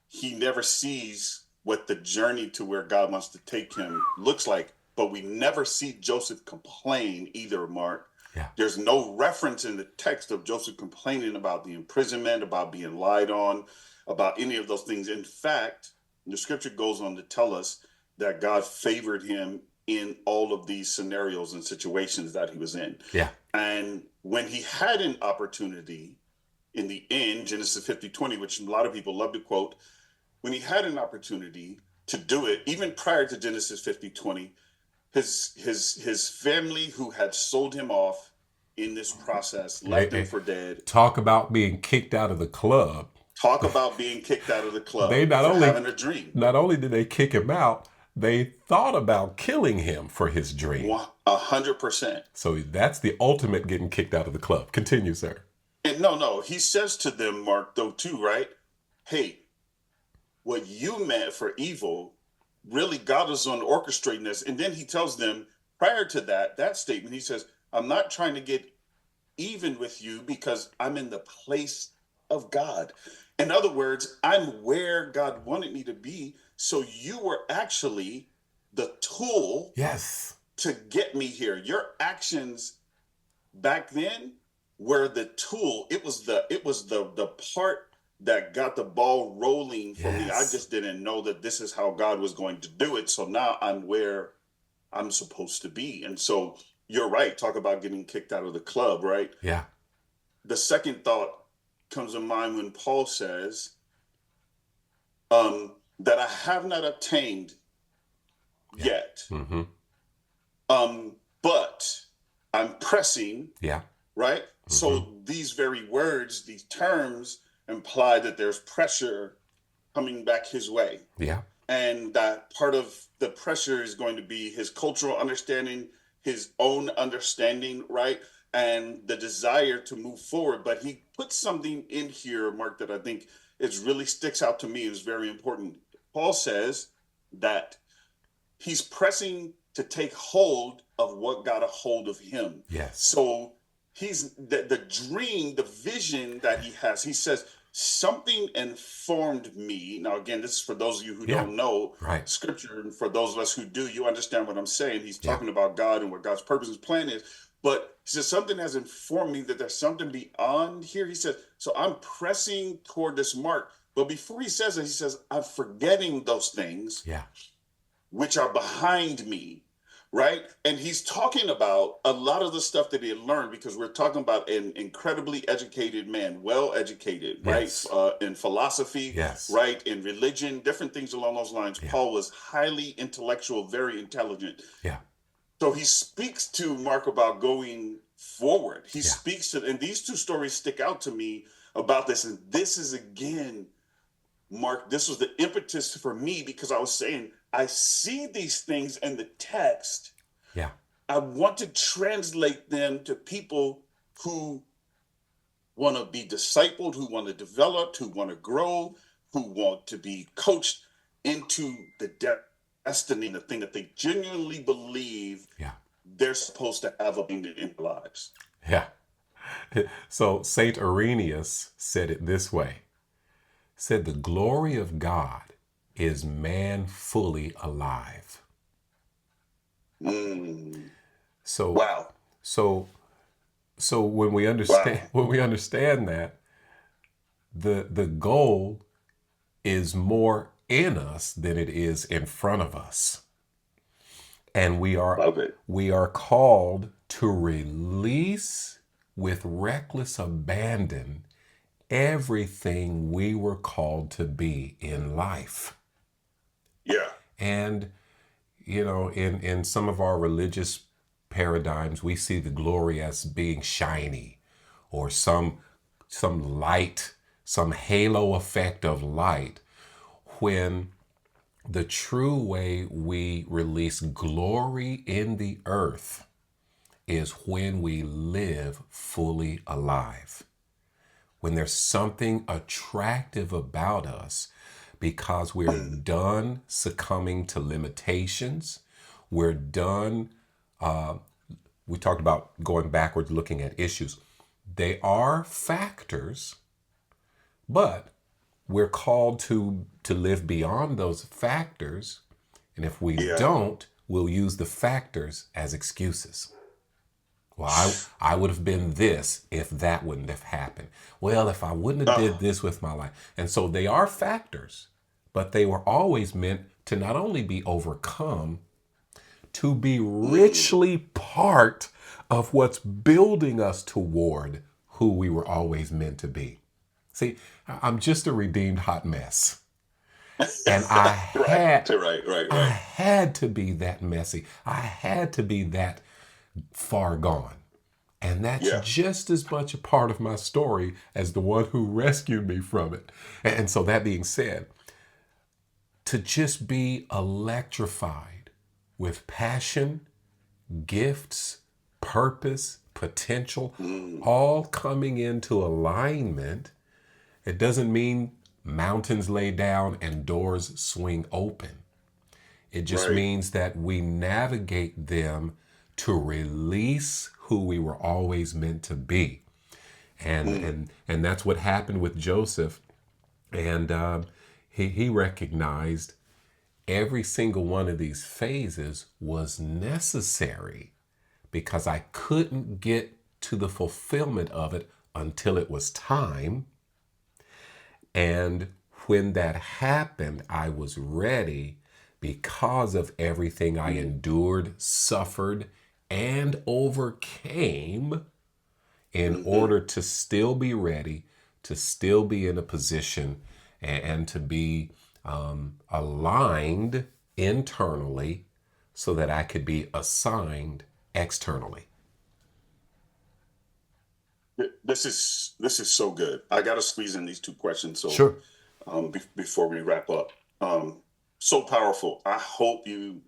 he never sees what the journey to where God wants to take him looks like. But we never see Joseph complain either, Mark. Yeah. There's no reference in the text of Joseph complaining about the imprisonment, about being lied on, about any of those things. In fact, the scripture goes on to tell us that God favored him in all of these scenarios and situations that he was in. Yeah. And when he had an opportunity in the end, Genesis 50:20, which a lot of people love to quote, when he had an opportunity to do it, even prior to Genesis 50:20, his family who had sold him off in this process left him for dead. Talk about being kicked out of the club. Talk about being kicked out of the club. They having a dream. Not only did they kick him out, they thought about killing him for his dream. 100%. So that's the ultimate getting kicked out of the club. Continue, sir. And no, he says to them, Mark, though, too, right? Hey, what you meant for evil, really God is on orchestrating this. And then he tells them prior to that statement, he says, I'm not trying to get even with you because I'm in the place of God. In other words, I'm where God wanted me to be. So you were actually the tool Yes. to get me here. Your actions back then were the tool. It was the part that got the ball rolling for me. I just didn't know that this is how God was going to do it. So now I'm where I'm supposed to be. And so you're right. Talk about getting kicked out of the club, right? Yeah. The second thought comes to mind when Paul says that I have not obtained yet, Mm-hmm. but I'm pressing. Yeah. Right? Mm-hmm. So these very words, these terms imply that there's pressure coming back his way. Yeah. And that part of the pressure is going to be his cultural understanding, his own understanding, right? And the desire to move forward. But he puts something in here, Mark, that I think really sticks out to me and is very important. Paul says that he's pressing to take hold of what got a hold of him. Yes. So he's the dream, the vision that he has. He says, something informed me. Now, again, this is for those of you who don't know scripture, and for those of us who do, you understand what I'm saying. He's talking about God and what God's purpose and plan is. But he says, something has informed me that there's something beyond here. He says, so I'm pressing toward this mark. But before he says it, he says, I'm forgetting those things which are behind me. Right. And he's talking about a lot of the stuff that he had learned, because we're talking about an incredibly educated man, well-educated, right? In philosophy, right? In religion, different things along those lines. Paul was highly intellectual, very intelligent. Yeah. So he speaks to Mark about going forward. He speaks to, and these two stories stick out to me about this. And this is, again, Mark, this was the impetus for me, because I was saying, I see these things in the text. Yeah. I want to translate them to people who want to be discipled, who want to develop, who want to grow, who want to be coached into the destiny, the thing that they genuinely believe they're supposed to have in their lives. Yeah. So Saint Irenaeus said it this way. Said the glory of God is man fully alive. So wow. So when we understand that, the goal is more in us than it is in front of us. And we are called to release with reckless abandon everything we were called to be in life. Yeah. And, you know, in some of our religious paradigms, we see the glory as being shiny, or some light, some halo effect of light, when the true way we release glory in the earth is when we live fully alive. When there's something attractive about us, because we're done succumbing to limitations. We're done. We talked about going backwards, looking at issues. They are factors, but we're called to live beyond those factors. And if we Yeah. don't, we'll use the factors as excuses. Well, I would have been this if that wouldn't have happened. Well, if I wouldn't have did this with my life. And so they are factors, but they were always meant to not only be overcome, to be richly part of what's building us toward who we were always meant to be. See, I'm just a redeemed hot mess. And I had to be that messy. I had to be that far gone. And that's just as much a part of my story as the one who rescued me from it. And so that being said, to just be electrified with passion, gifts, purpose, potential, all coming into alignment, it doesn't mean mountains lay down and doors swing open. It just means that we navigate them to release who we were always meant to be. And that's what happened with Joseph. And he recognized every single one of these phases was necessary because I couldn't get to the fulfillment of it until it was time. And when that happened, I was ready because of everything I endured, suffered, and overcame in order to still be ready, to still be in a position and to be aligned internally so that I could be assigned externally. This is so good. I got to squeeze in these two questions. So Sure. Before we wrap up, so powerful. I hope you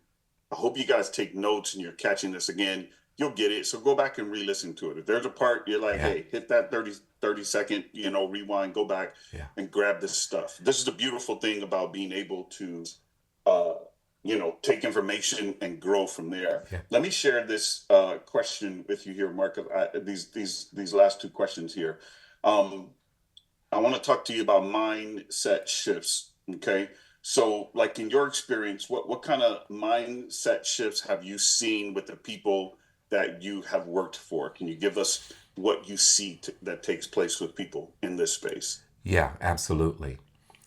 guys take notes and you're catching this again. You'll get it. So go back and re-listen to it. If there's a part you're like, hey, hit that 30 second, rewind, go back and grab this stuff. This is the beautiful thing about being able to, take information and grow from there. Yeah. Let me share this question with you here, Mark. These last two questions here. I want to talk to you about mindset shifts. Okay. So like in your experience, what kind of mindset shifts have you seen with the people that you have worked for? Can you give us what you see that takes place with people in this space? Yeah, absolutely.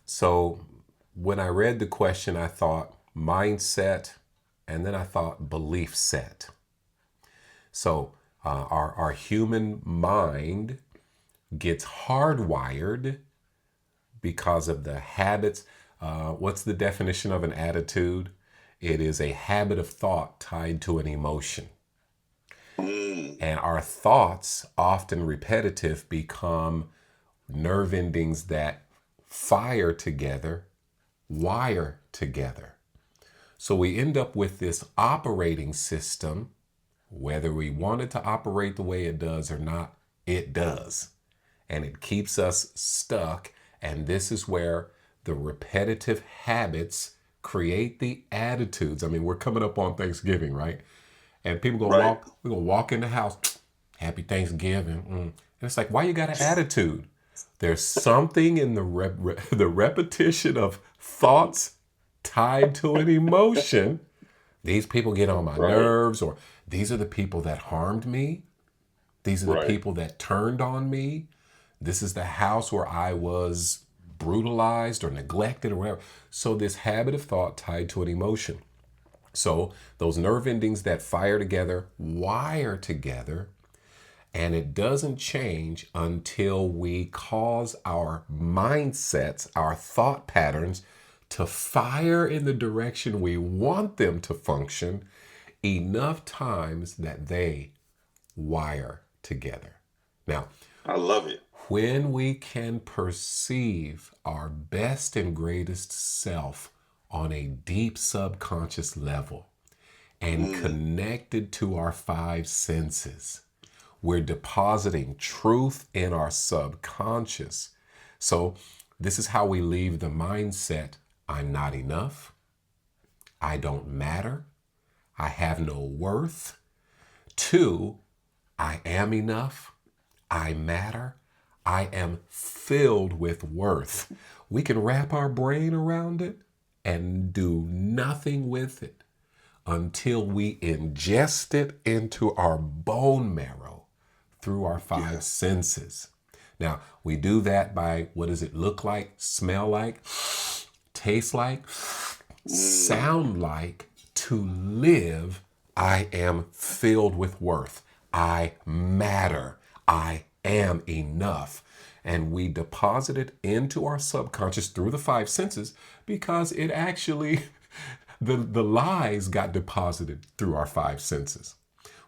So when I read the question, I thought mindset, and then I thought belief set. So our human mind gets hardwired because of the habits. What's the definition of an attitude? It is a habit of thought tied to an emotion. And our thoughts, often repetitive, become nerve endings that fire together, wire together. So we end up with this operating system, whether we want it to operate the way it does or not, it does. And it keeps us stuck. And this is where the repetitive habits create the attitudes. I mean, we're coming up on Thanksgiving, right? And people we're gonna walk in the house, happy Thanksgiving. And it's like, why you got an attitude? There's something in the repetition of thoughts tied to an emotion. These people get on my nerves, or these are the people that harmed me. These are the people that turned on me. This is the house where I was brutalized or neglected or whatever. So this habit of thought tied to an emotion. So those nerve endings that fire together, wire together, and it doesn't change until we cause our mindsets, our thought patterns, to fire in the direction we want them to function enough times that they wire together. Now, I love it. When we can perceive our best and greatest self on a deep subconscious level and connected to our five senses, we're depositing truth in our subconscious. So This is how we leave the mindset, I'm not enough, I don't matter, I have no worth, to I am enough, I matter, I am filled with worth. We can wrap our brain around it and do nothing with it until we ingest it into our bone marrow through our five senses. Now, we do that by, what does it look like, smell like, taste like, sound like, to live, I am filled with worth. I matter. I am enough. And we deposit it into our subconscious through the five senses because it actually, the lies got deposited through our five senses.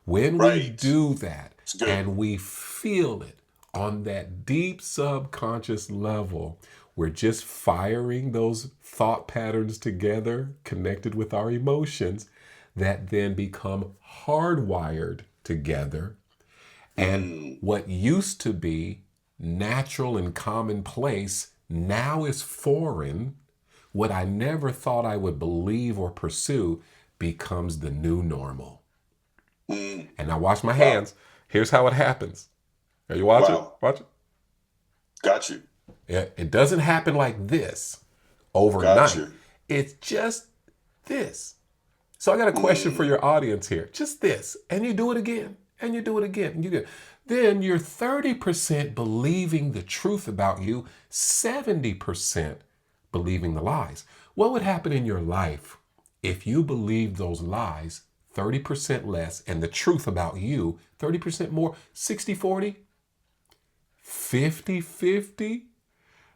When we do that and we feel it on that deep subconscious level, we're just firing those thought patterns together, connected with our emotions, that then become hardwired together. And what used to be natural and commonplace now is foreign. What I never thought I would believe or pursue becomes the new normal. And now watch my hands. Here's how it happens. Are you watching? Watch it. Got you. It doesn't happen like this overnight. It's just this. So I got a question for your audience here. Just this. And you do it again. And you do it again. And you do it. Then you're 30% believing the truth about you, 70% believing the lies. What would happen in your life if you believed those lies 30% less and the truth about you 30% more? 60-40? 50-50?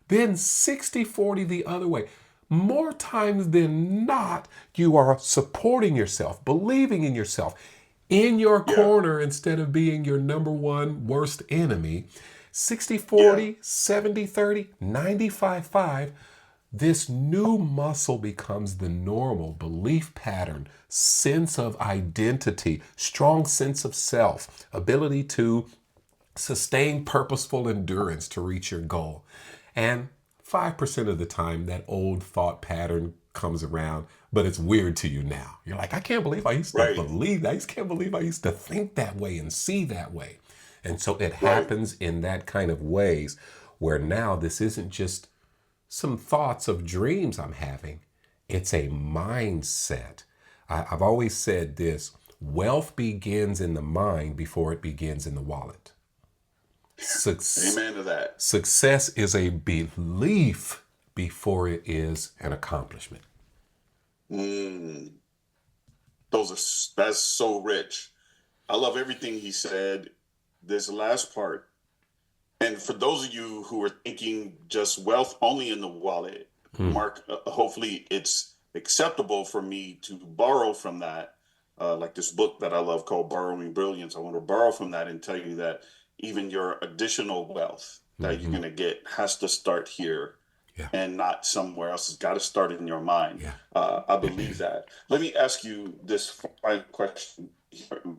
Then 60-40 the other way. More times than not, you are supporting yourself, believing in yourself, in your corner instead of being your number one worst enemy. 60-40, 70-30, 95-5. This new muscle becomes the normal belief pattern, sense of identity, strong sense of self, ability to sustain purposeful endurance to reach your goal. And 5% of the time, that old thought pattern comes around, but it's weird to you now. You're like, I can't believe I used to believe that. I just can't believe I used to think that way and see that way. And so it happens in that kind of ways where now this isn't just some thoughts of dreams I'm having. It's a mindset. I've always said this: wealth begins in the mind before it begins in the wallet. Amen to that. Success is a belief before it is an accomplishment. That's so rich. I love everything he said. This last part. And for those of you who are thinking just wealth only in the wallet, Mark, hopefully it's acceptable for me to borrow from that. Like this book that I love called Borrowing Brilliance. I want to borrow from that and tell you that even your additional wealth that you're going to get has to start here and not somewhere else. It's got to start in your mind. I believe that. Let me ask you this final question.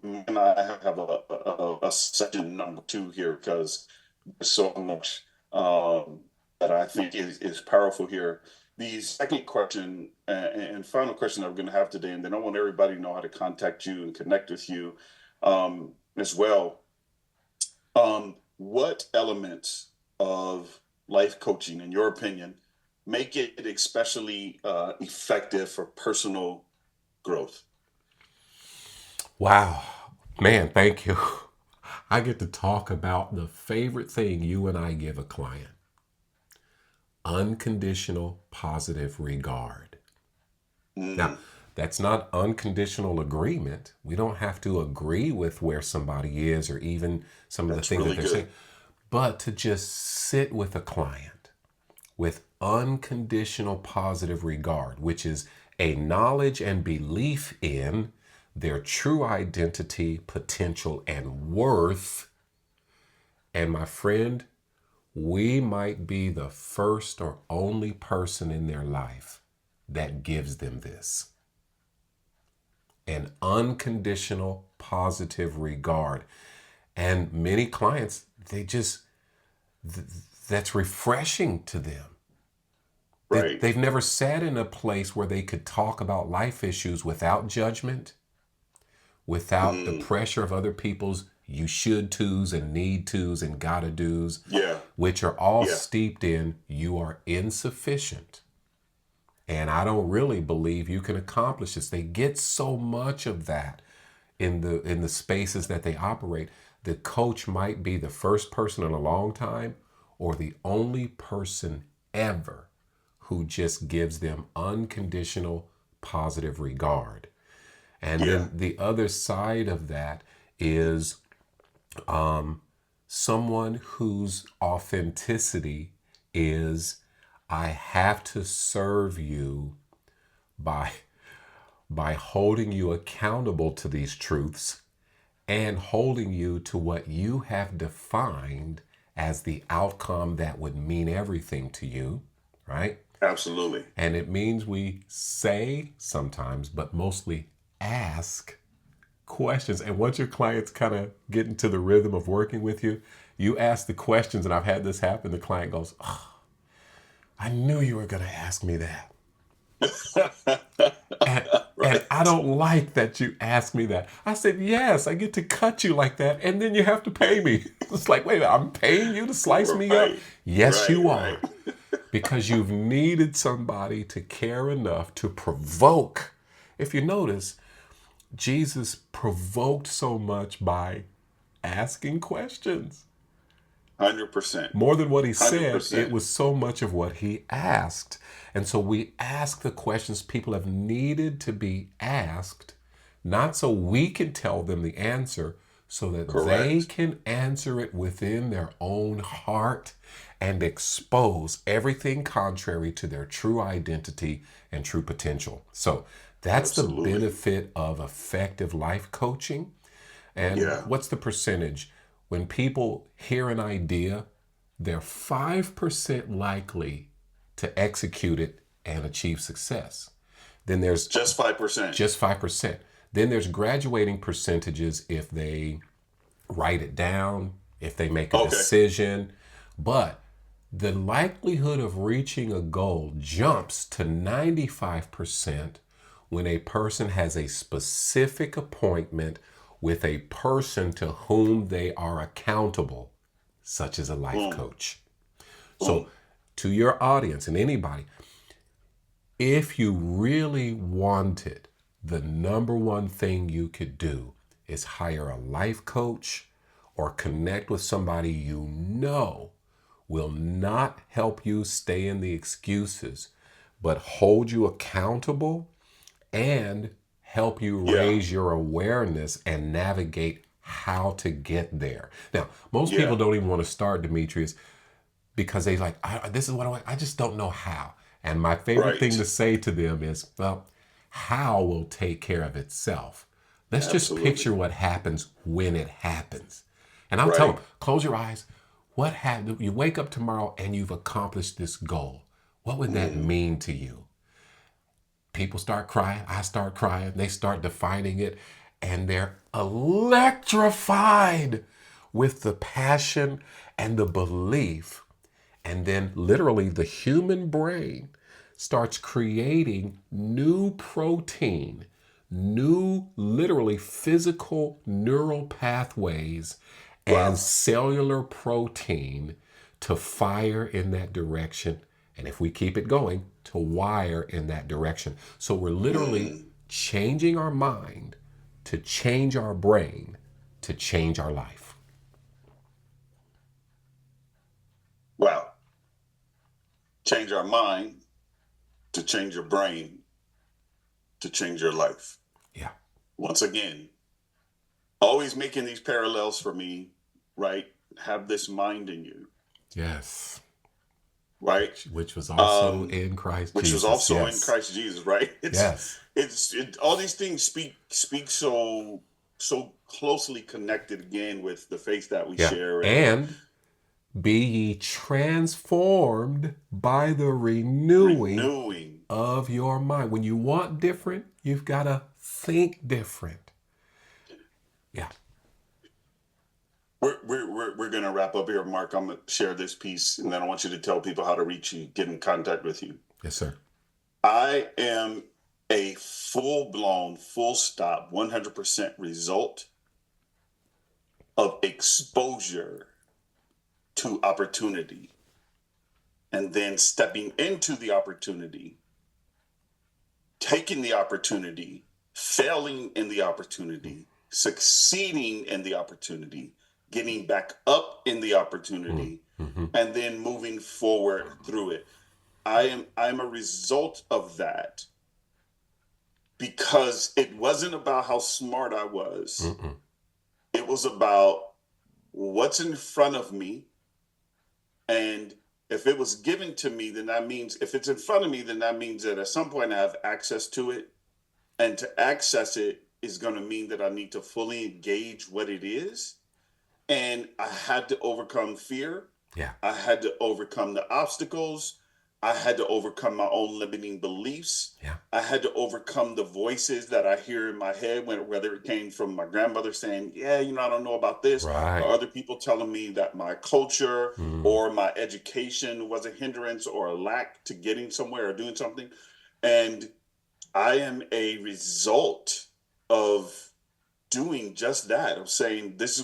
And I have a section number 2 here because there's so much that I think is powerful here. The second question and final question that we're going to have today, and then I want everybody to know how to contact you and connect with you as well. What elements of life coaching, in your opinion, make it especially effective for personal growth? Wow, man, thank you. I get to talk about the favorite thing you and I give a client: unconditional positive regard. Now, that's not unconditional agreement. We don't have to agree with where somebody is or even some of the things that they're saying, but to just sit with a client with unconditional positive regard, which is a knowledge and belief in their true identity, potential, and worth. And my friend, we might be the first or only person in their life that gives them this. An unconditional positive regard. And many clients, that's refreshing to them Right. They've never sat in a place where they could talk about life issues without judgment, without the Mm, pressure of other people's you should tos and need tos and gotta do's, yeah. which are all Yeah. steeped in you are insufficient. And I don't really believe you can accomplish this. They get so much of that in the spaces that they operate. The coach might be the first person in a long time or the only person ever who just gives them unconditional positive regard. And Yeah. then the other side of that is someone whose authenticity is I have to serve you by holding you accountable to these truths and holding you to what you have defined as the outcome that would mean everything to you, right? Absolutely. And it means we say sometimes, but mostly ask questions. And once your clients kind of get into the rhythm of working with you, you ask the questions. And I've had this happen. The client goes, oh, I knew you were going to ask me that. And, Right. and I don't like that you asked me that. I said, yes, I get to cut you like that. And then you have to pay me. It's like, wait, I'm paying you to slice me up? Right. Yes, Right. you Right. are. Because you've needed somebody to care enough to provoke. If you notice, Jesus provoked so much by asking questions. 100%. More than what he said, 100%. it was so much of what he asked. And so we ask the questions people have needed to be asked, not so we can tell them the answer, so that they Correct. can answer it within their own heart and expose everything contrary to their true identity and true potential. So that's the Absolutely. benefit of effective life coaching. And Yeah. what's the percentage? When people hear an idea, they're 5% likely to execute it and achieve success. Then there's Just 5%. just 5%. Then there's graduating percentages if they write it down, if they make a Okay. decision. But the likelihood of reaching a goal jumps to 95% when a person has a specific appointment with a person to whom they are accountable, such as a life Boom. coach. Boom. So, to your audience and anybody, if you really wanted, the number one thing you could do is hire a life coach or connect with somebody you know will not help you stay in the excuses, but hold you accountable and help you Yeah. raise your awareness and navigate how to get there. Now, most Yeah. people don't even want to start, Demetrius, because they like, this is what I just don't know how. And my favorite thing to Right. say to them is, well, how will take care of itself. Let's just Absolutely. picture what happens when it happens. And I'll tell Right. them, close your eyes. What happened? You wake up tomorrow and you've accomplished this goal. What would that mean to you? People start crying. I start crying. They start defining it. And they're electrified with the passion and the belief. And then literally the human brain starts creating new protein, new literally physical neural pathways Wow. and cellular protein to fire in that direction. And if we keep it going, to wire in that direction. So we're literally changing our mind to change our brain to change our life. Wow. Change our mind to change your brain to change your life. Yeah. Once again, always making these parallels for me, right? Have this mind in you, Yes. right? Which was also Um, in Christ which Jesus. was also in Yes. Christ Jesus, right? Yes. All these things speak so closely connected again with the faith that we Yeah. share And be ye transformed by the renewing renewing. of your mind. When you want different, you've got to think different. Yeah. We're gonna wrap up here, Mark. I'm gonna share this piece, and then I want you to tell people how to reach you, get in contact with you. Yes, sir. I am a full blown, full stop, 100% result of exposure to opportunity and then stepping into the opportunity, taking the opportunity, failing in the opportunity, succeeding in the opportunity, getting back up in the opportunity, Mm-hmm. and then moving forward through it. I'm a result of that because it wasn't about how smart I was. Mm-mm. It was about what's in front of me. And if it was given to me, then that means if it's in front of me, then that means that at some point I have access to it. And to access it is going to mean that I need to fully engage what it is. And I had to overcome fear. Yeah. I had to overcome the obstacles. I had to overcome my own limiting beliefs. Yeah. I had to overcome the voices that I hear in my head, whether it came from my grandmother saying, yeah, I don't know about this, Right. or other people telling me that my culture Mm. or my education was a hindrance or a lack to getting somewhere or doing something. And I am a result of doing just that, of saying this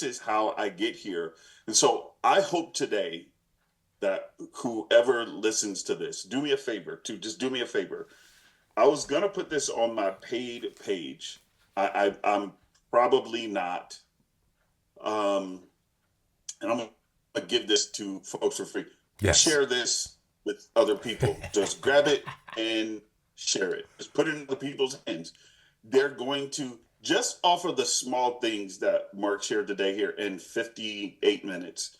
is how I get here. And so I hope today that whoever listens to this, do me a favor, to just do me a favor. I was gonna put this on my paid page. I'm probably not. Um, and I'm gonna give this to folks for free. Yes. Share this with other people. Just grab it and share it. Just put it in other people's hands. They're going to just offer the small things that Mark shared today here in 58 minutes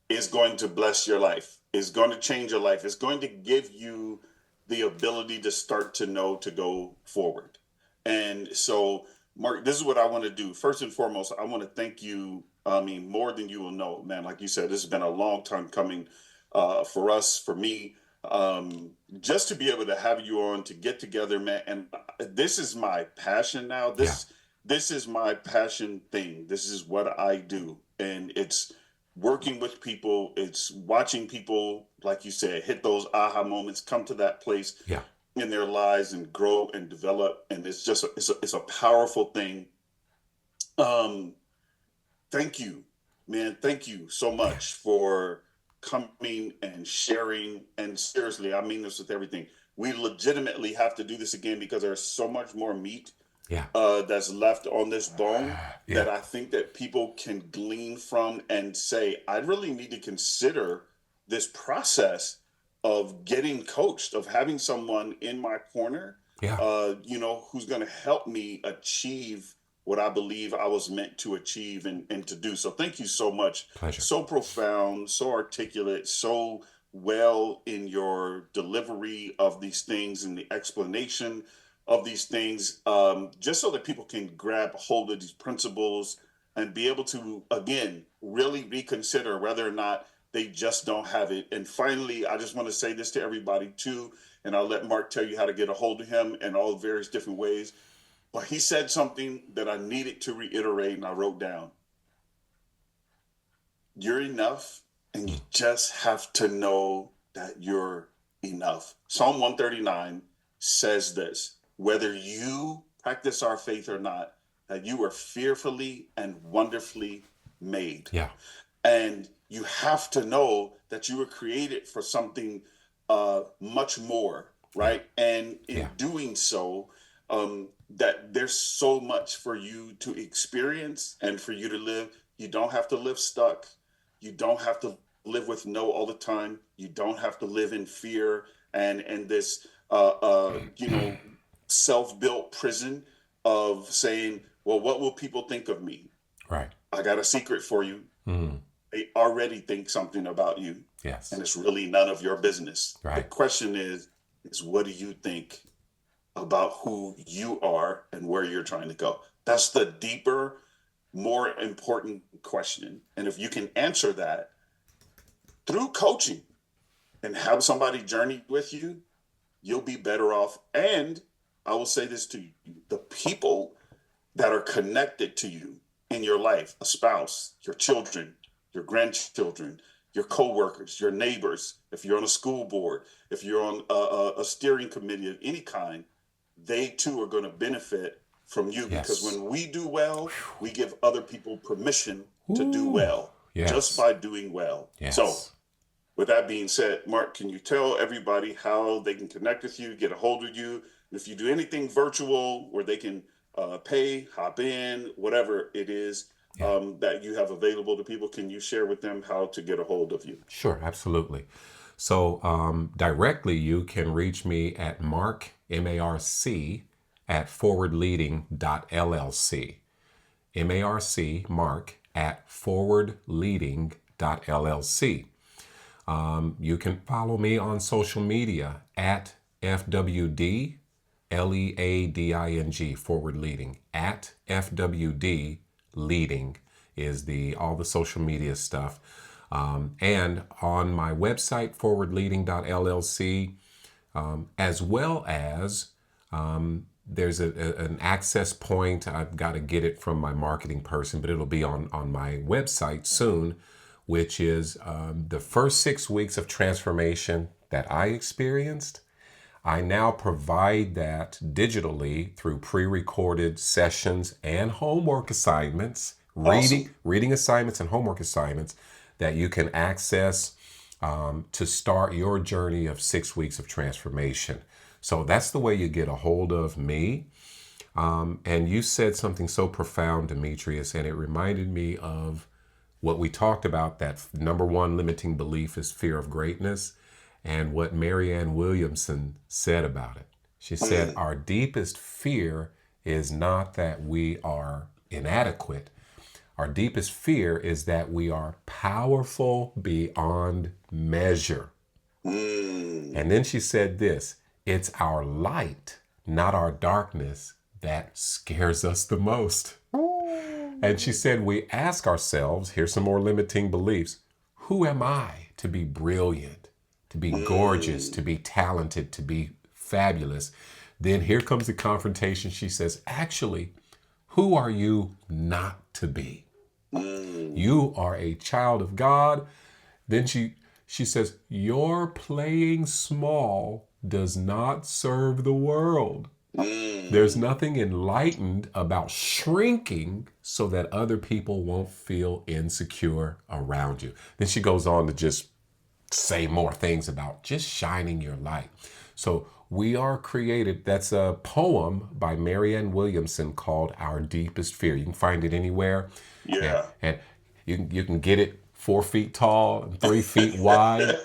is going to bless your life, is going to change your life, is going to give you the ability to start to know to go forward. And so, Mark, this is what I want to do. First and foremost, I want to thank you. I mean, more than you will know, man. Like you said, this has been a long time coming for us, for me, just to be able to have you on to get together, man. And this is my passion now. Yeah. This is my passion thing. This is what I do, and it's working with people. It's watching people, like you said, hit those aha moments, come to that place Yeah. in their lives and grow and develop. And it's just it's a powerful thing. Um, Thank you, man. Thank you so Yeah. much for coming and sharing. And seriously, I mean this with everything. We legitimately have to do this again because there's so much more meat Yeah. that's left on this bone Yeah. that I think that people can glean from and say, I really need to consider this process of getting coached, of having someone in my corner, Yeah. who's going to help me achieve what I believe I was meant to achieve and to do. So thank you so much. Pleasure. So profound, so articulate, so well in your delivery of these things and the explanation of these things, just so that people can grab hold of these principles and be able to, again, really reconsider whether or not they just don't have it. And finally, I just want to say this to everybody too, and I'll let Mark tell you how to get a hold of him in all various different ways. But he said something that I needed to reiterate, and I wrote down. You're enough, and you Mm. just have to know that you're enough. Psalm 139 says this: whether you practice our faith or not, that you are fearfully and wonderfully made. Yeah. And you have to know that you were created for something much more, Yeah. right? And in Yeah. doing so, that there's so much for you to experience and for you to live. You don't have to live stuck. You don't have to live with no all the time. You don't have to live in fear and this self-built prison of saying, well, what will people think of me? Right. I got a secret for you. Mm. They already think something about you, and Yes. it's really none of your business. The Right. question is what do you think about who you are and where you're trying to go? That's the deeper, more important question. And if you can answer that through coaching and have somebody journey with you, you'll be better off. And I will say this to you: the people that are connected to you in your life, a spouse, your children, your grandchildren, your coworkers, your neighbors, if you're on a school board, if you're on a steering committee of any kind, they too are going to benefit from you, because Yes. when we do well, we give other people permission to do Ooh. well just Yes. by doing well. So Yes. with that being said, Mark, can you tell everybody how they can connect with you, get a hold of you? And if you do anything virtual where they can pay, hop in, whatever it is Yeah. that you have available to people, can you share with them how to get a hold of you? Sure, absolutely. So directly, you can reach me at Mark, MARC, at forwardleading.llc. MARC, Mark, at forwardleading.llc. You can follow me on social media at FWD LEADING, forward leading, at FWD leading is all the social media stuff. And on my website, forwardleading.llc, as well as there's an access point. I've got to get it from my marketing person, but it'll be on my website soon, which is the first 6 weeks of transformation that I experienced. I now provide that digitally through pre-recorded sessions and homework assignments, Awesome. reading assignments and homework assignments that you can access to start your journey of 6 weeks of transformation. So that's the way you get a hold of me. And you said something so profound, Demetrius, and it reminded me of what we talked about, that number one limiting belief is fear of greatness, and what Marianne Williamson said about it. She said, our deepest fear is not that we are inadequate. Our deepest fear is that we are powerful beyond measure. And then she said this, it's our light, not our darkness, that scares us the most. And she said, we ask ourselves, here's some more limiting beliefs. Who am I to be brilliant, to be gorgeous, to be talented, to be fabulous? Then here comes the confrontation. She says, actually, who are you not to be? You are a child of God. Then she says, your playing small does not serve the world. There's nothing enlightened about shrinking so that other people won't feel insecure around you. Then she goes on to just say more things about just shining your light. So we are created. That's a poem by Marianne Williamson called Our Deepest Fear. You can find it anywhere. Yeah. And you can get it 4 feet tall and 3 feet wide.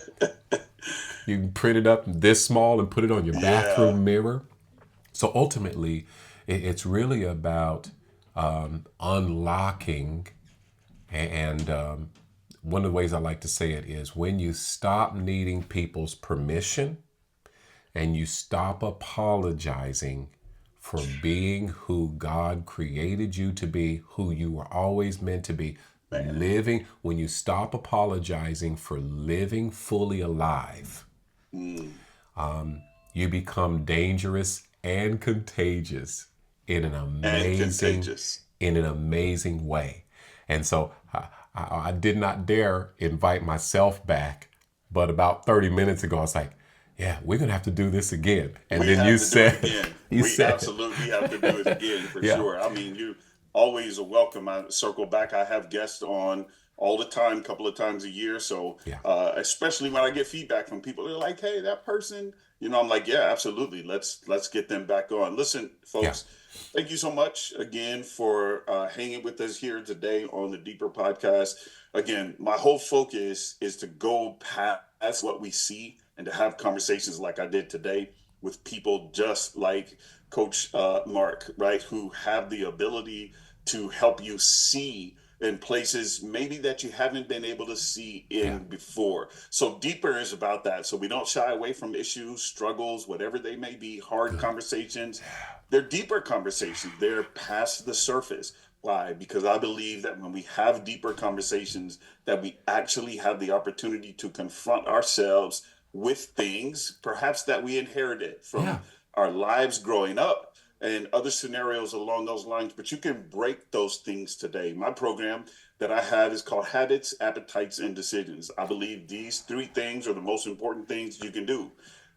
You can print it up this small and put it on your bathroom mirror. So ultimately, it's really about unlocking. And one of the ways I like to say it is when you stop needing people's permission and you stop apologizing for being who God created you to be, who you were always meant to be, living, when you stop apologizing for living fully alive, you become dangerous and contagious in an amazing way. And so I did not dare invite myself back, but about 30 minutes ago, I was like, yeah, we're going to have to do this again. And then you said, we absolutely have to do it again for sure. I mean, you always are welcome. I circle back. I have guests on all the time, a couple of times a year. So especially when I get feedback from people, they're like, hey, that person, I'm like, yeah, absolutely. Let's get them back on. Listen, folks, thank you so much again for hanging with us here today on the Deeper Podcast. Again, my whole focus is to go past what we see and to have conversations like I did today with people just like Coach Mark, right, who have the ability to help you see in places maybe that you haven't been able to see in before. So Deeper is about that. So we don't shy away from issues, struggles, whatever they may be, hard conversations. They're deeper conversations. They're past the surface. Why? Because I believe that when we have deeper conversations, that we actually have the opportunity to confront ourselves with things perhaps that we inherited from our lives growing up, and other scenarios along those lines, but you can break those things today. My program that I have is called Habits, Appetites, and Decisions. I believe these three things are the most important things you can do.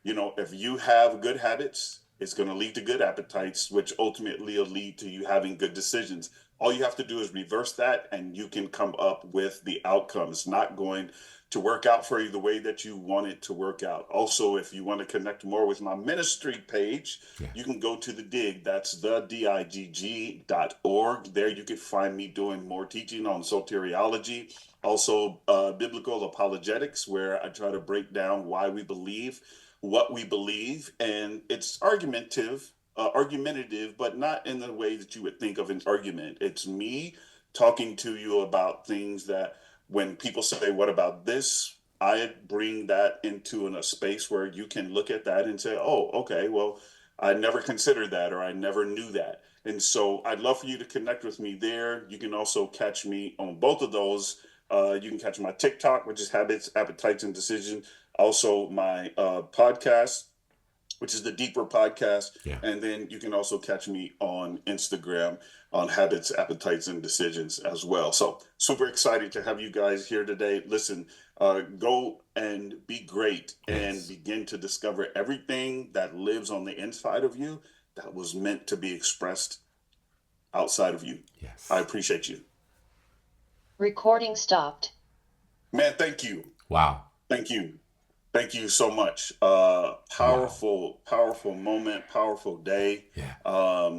If you have good habits, it's going to lead to good appetites, which ultimately will lead to you having good decisions. All you have to do is reverse that, and you can come up with the outcome. It's not going to work out for you the way that you want it to work out. Also, if you want to connect more with my ministry page, Yeah. you can go to the Dig. That's the digg.org. There you can find me doing more teaching on soteriology, also biblical apologetics, where I try to break down why we believe what we believe, and it's argumentative, but not in the way that you would think of an argument. It's me talking to you about things that when people say, "What about this?" I bring that into a space where you can look at that and say, "Oh, okay, well, I never considered that, or I never knew that." And so I'd love for you to connect with me there. You can also catch me on both of those. You can catch my TikTok, which is Habits, Appetites, and Decision. Also, my podcast, which is the Deeper Podcast. Yeah. And then you can also catch me on Instagram on Habits, Appetites, and Decisions as well. So super excited to have you guys here today. Listen, go and be great and Yes. begin to discover everything that lives on the inside of you that was meant to be expressed outside of you. Yes. I appreciate you. Recording stopped. Man, thank you. Wow. Thank you. Thank you so much. Powerful moment, powerful day. Yeah.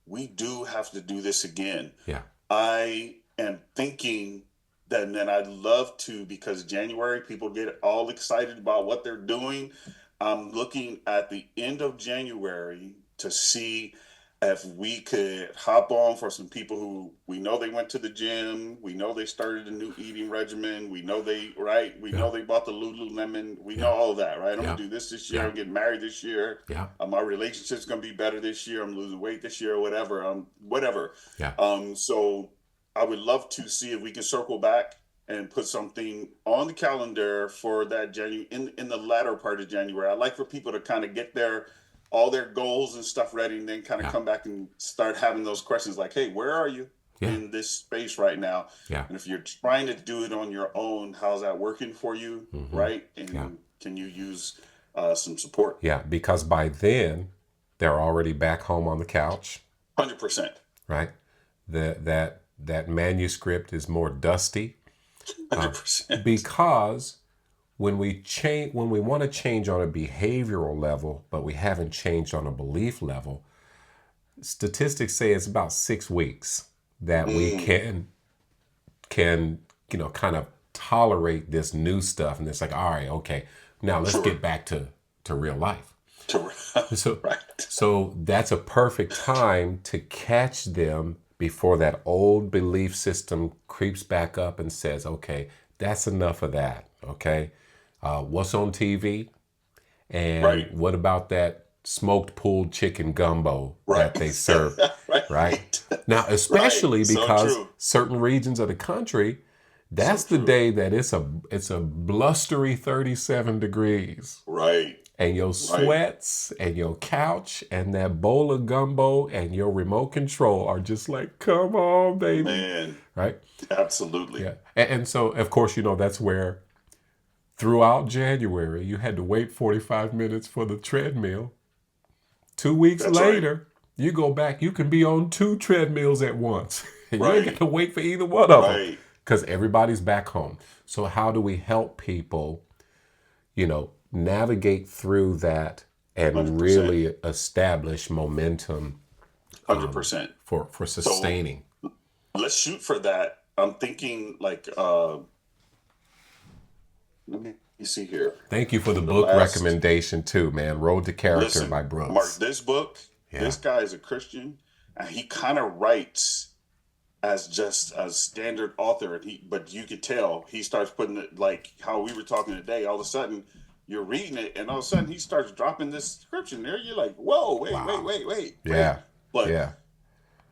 We do have to do this again. Yeah. I am thinking that, and then I'd love to, because January, people get all excited about what they're doing. I'm looking at the end of January to see if we could hop on for some people who we know they went to the gym, we know they started a new eating regimen, we know we Yeah. know they bought the Lululemon, we know Yeah. all that, right? I'm Yeah. gonna do this year. Yeah. I'm getting married this year. Yeah. My relationship's gonna be better this year. I'm losing weight this year, or whatever. Whatever. Yeah. So I would love to see if we can circle back and put something on the calendar for that January, in the latter part of January. I like for people to kind of get all their goals and stuff ready, and then kind of Yeah. come back and start having those questions like, "Hey, where are you Yeah. in this space right now?" Yeah. And if you're trying to do it on your own, how's that working for you, Mhm. right? And Yeah. can you use some support? Yeah. Because by then they're already back home on the couch, 100%. right? That manuscript is more dusty 100%. because when we want to change on a behavioral level, but we haven't changed on a belief level, statistics say it's about 6 weeks that we can kind of tolerate this new stuff, and it's like, all right, okay, now let's Sure. get back to real life. So Right. so that's a perfect time to catch them before that old belief system creeps back up and says, okay, that's enough of that. Okay. What's on TV? And Right. what about that smoked pulled chicken gumbo Right. that they serve? Right. Now, Right. especially So because true. certain regions of the country, that's So the true. day that it's a blustery 37 degrees. Right. And your sweats and your couch and that bowl of gumbo and your remote control are just like, come on, baby. Man, Right? absolutely. Yeah. And so, of course, that's where throughout January, you had to wait 45 minutes for the treadmill. 2 weeks That's right. later, you go back, you can be on 2 treadmills at once. And you ain't Right. got to wait for either one of them Right. because everybody's back home. So how do we help people, navigate through that and 100%. really establish momentum 100%. for sustaining? Let's shoot for that. I'm thinking like, let me see here. Thank you for the The book last- recommendation too, man. Road to Character Listen, by Brooks. Mark, this book, Yeah. this guy is a Christian, and he kind of writes as just a standard author. But you could tell he starts putting it like how we were talking today. All of a sudden, you're reading it, and all of a sudden, he starts dropping this description there. You're like, "Whoa, wait, Wow. wait." Yeah. But Yeah.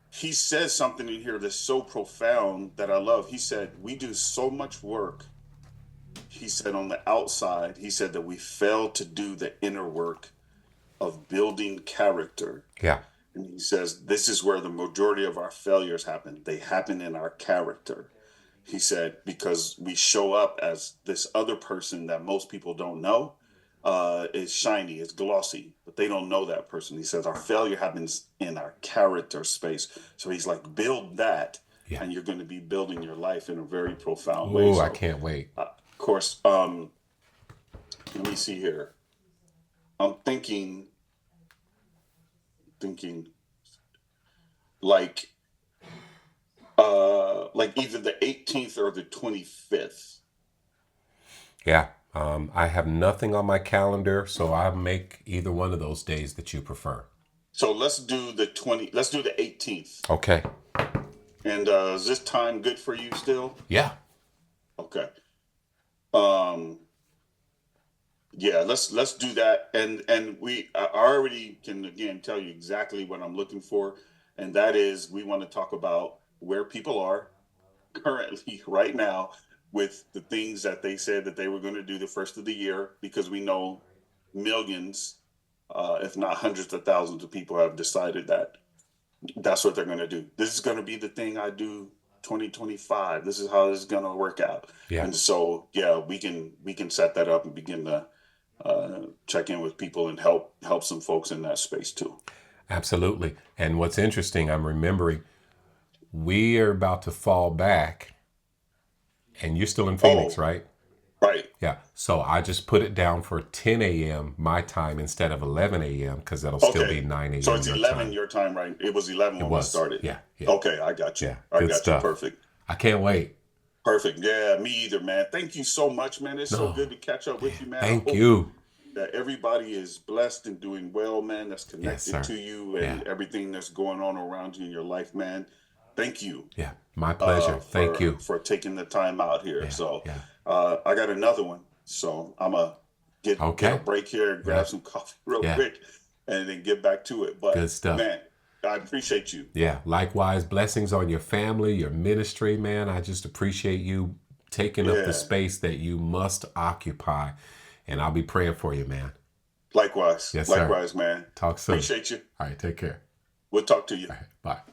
he says something in here that's so profound that I love. He said, "We do so much work." He said, "On the outside," he said, "that we fail to do the inner work of building character." Yeah. And he says, this is where the majority of our failures happen. They happen in our character. He said, because we show up as this other person that most people don't know. Is shiny, it's glossy, but they don't know that person. He says our failure happens in our character space. So he's like, build that, Yeah. and you're going to be building your life in a very profound way. Oh, So, I can't wait. of course, let me see here. I'm thinking like like either the 18th or the 25th. Yeah. I have nothing on my calendar, so I make either one of those days that you prefer. So let's do the 18th. Okay. And is this time good for you still? Yeah. Okay. Yeah, let's do that. And I already can again tell you exactly what I'm looking for, and that is we want to talk about where people are currently right now with the things that they said that they were going to do the first of the year, because we know millions, if not hundreds of thousands of people have decided that that's what they're going to do. This is going to be the thing I do 2025. This is how this is going to work out. Yeah. And so, yeah, we can set that up and begin to check in with people and help some folks in that space too. Absolutely. And what's interesting, I'm remembering we are about to fall back, and you're still in Phoenix, right? Right. Yeah. So I just put it down for 10 a.m. my time instead of 11 a.m. because that'll still be 9 a.m. So it's your 11 time. your time, right? It was 11 when we started. Yeah. Okay, I got you. Yeah. I Good got stuff. you. Perfect. I can't wait. Perfect. Yeah, me either, man. Thank you so much, man. It's so No. good to catch up with you, man. Thank you. That everybody is blessed and doing well, man. That's connected sir. to you and everything that's going on around you in your life, man. Thank you. Yeah. My pleasure. Thank you. For taking the time out here. So yeah. I got another one. So I'm going to get a break here and grab some coffee real quick and then get back to it. But good stuff. Man, I appreciate you. Yeah. Likewise, blessings on your family, your ministry, man. I just appreciate you taking up the space that you must occupy. And I'll be praying for you, man. Likewise. Yes, Likewise, sir. man. Talk soon. Appreciate you. All right. Take care. We'll talk to you. All right. Bye.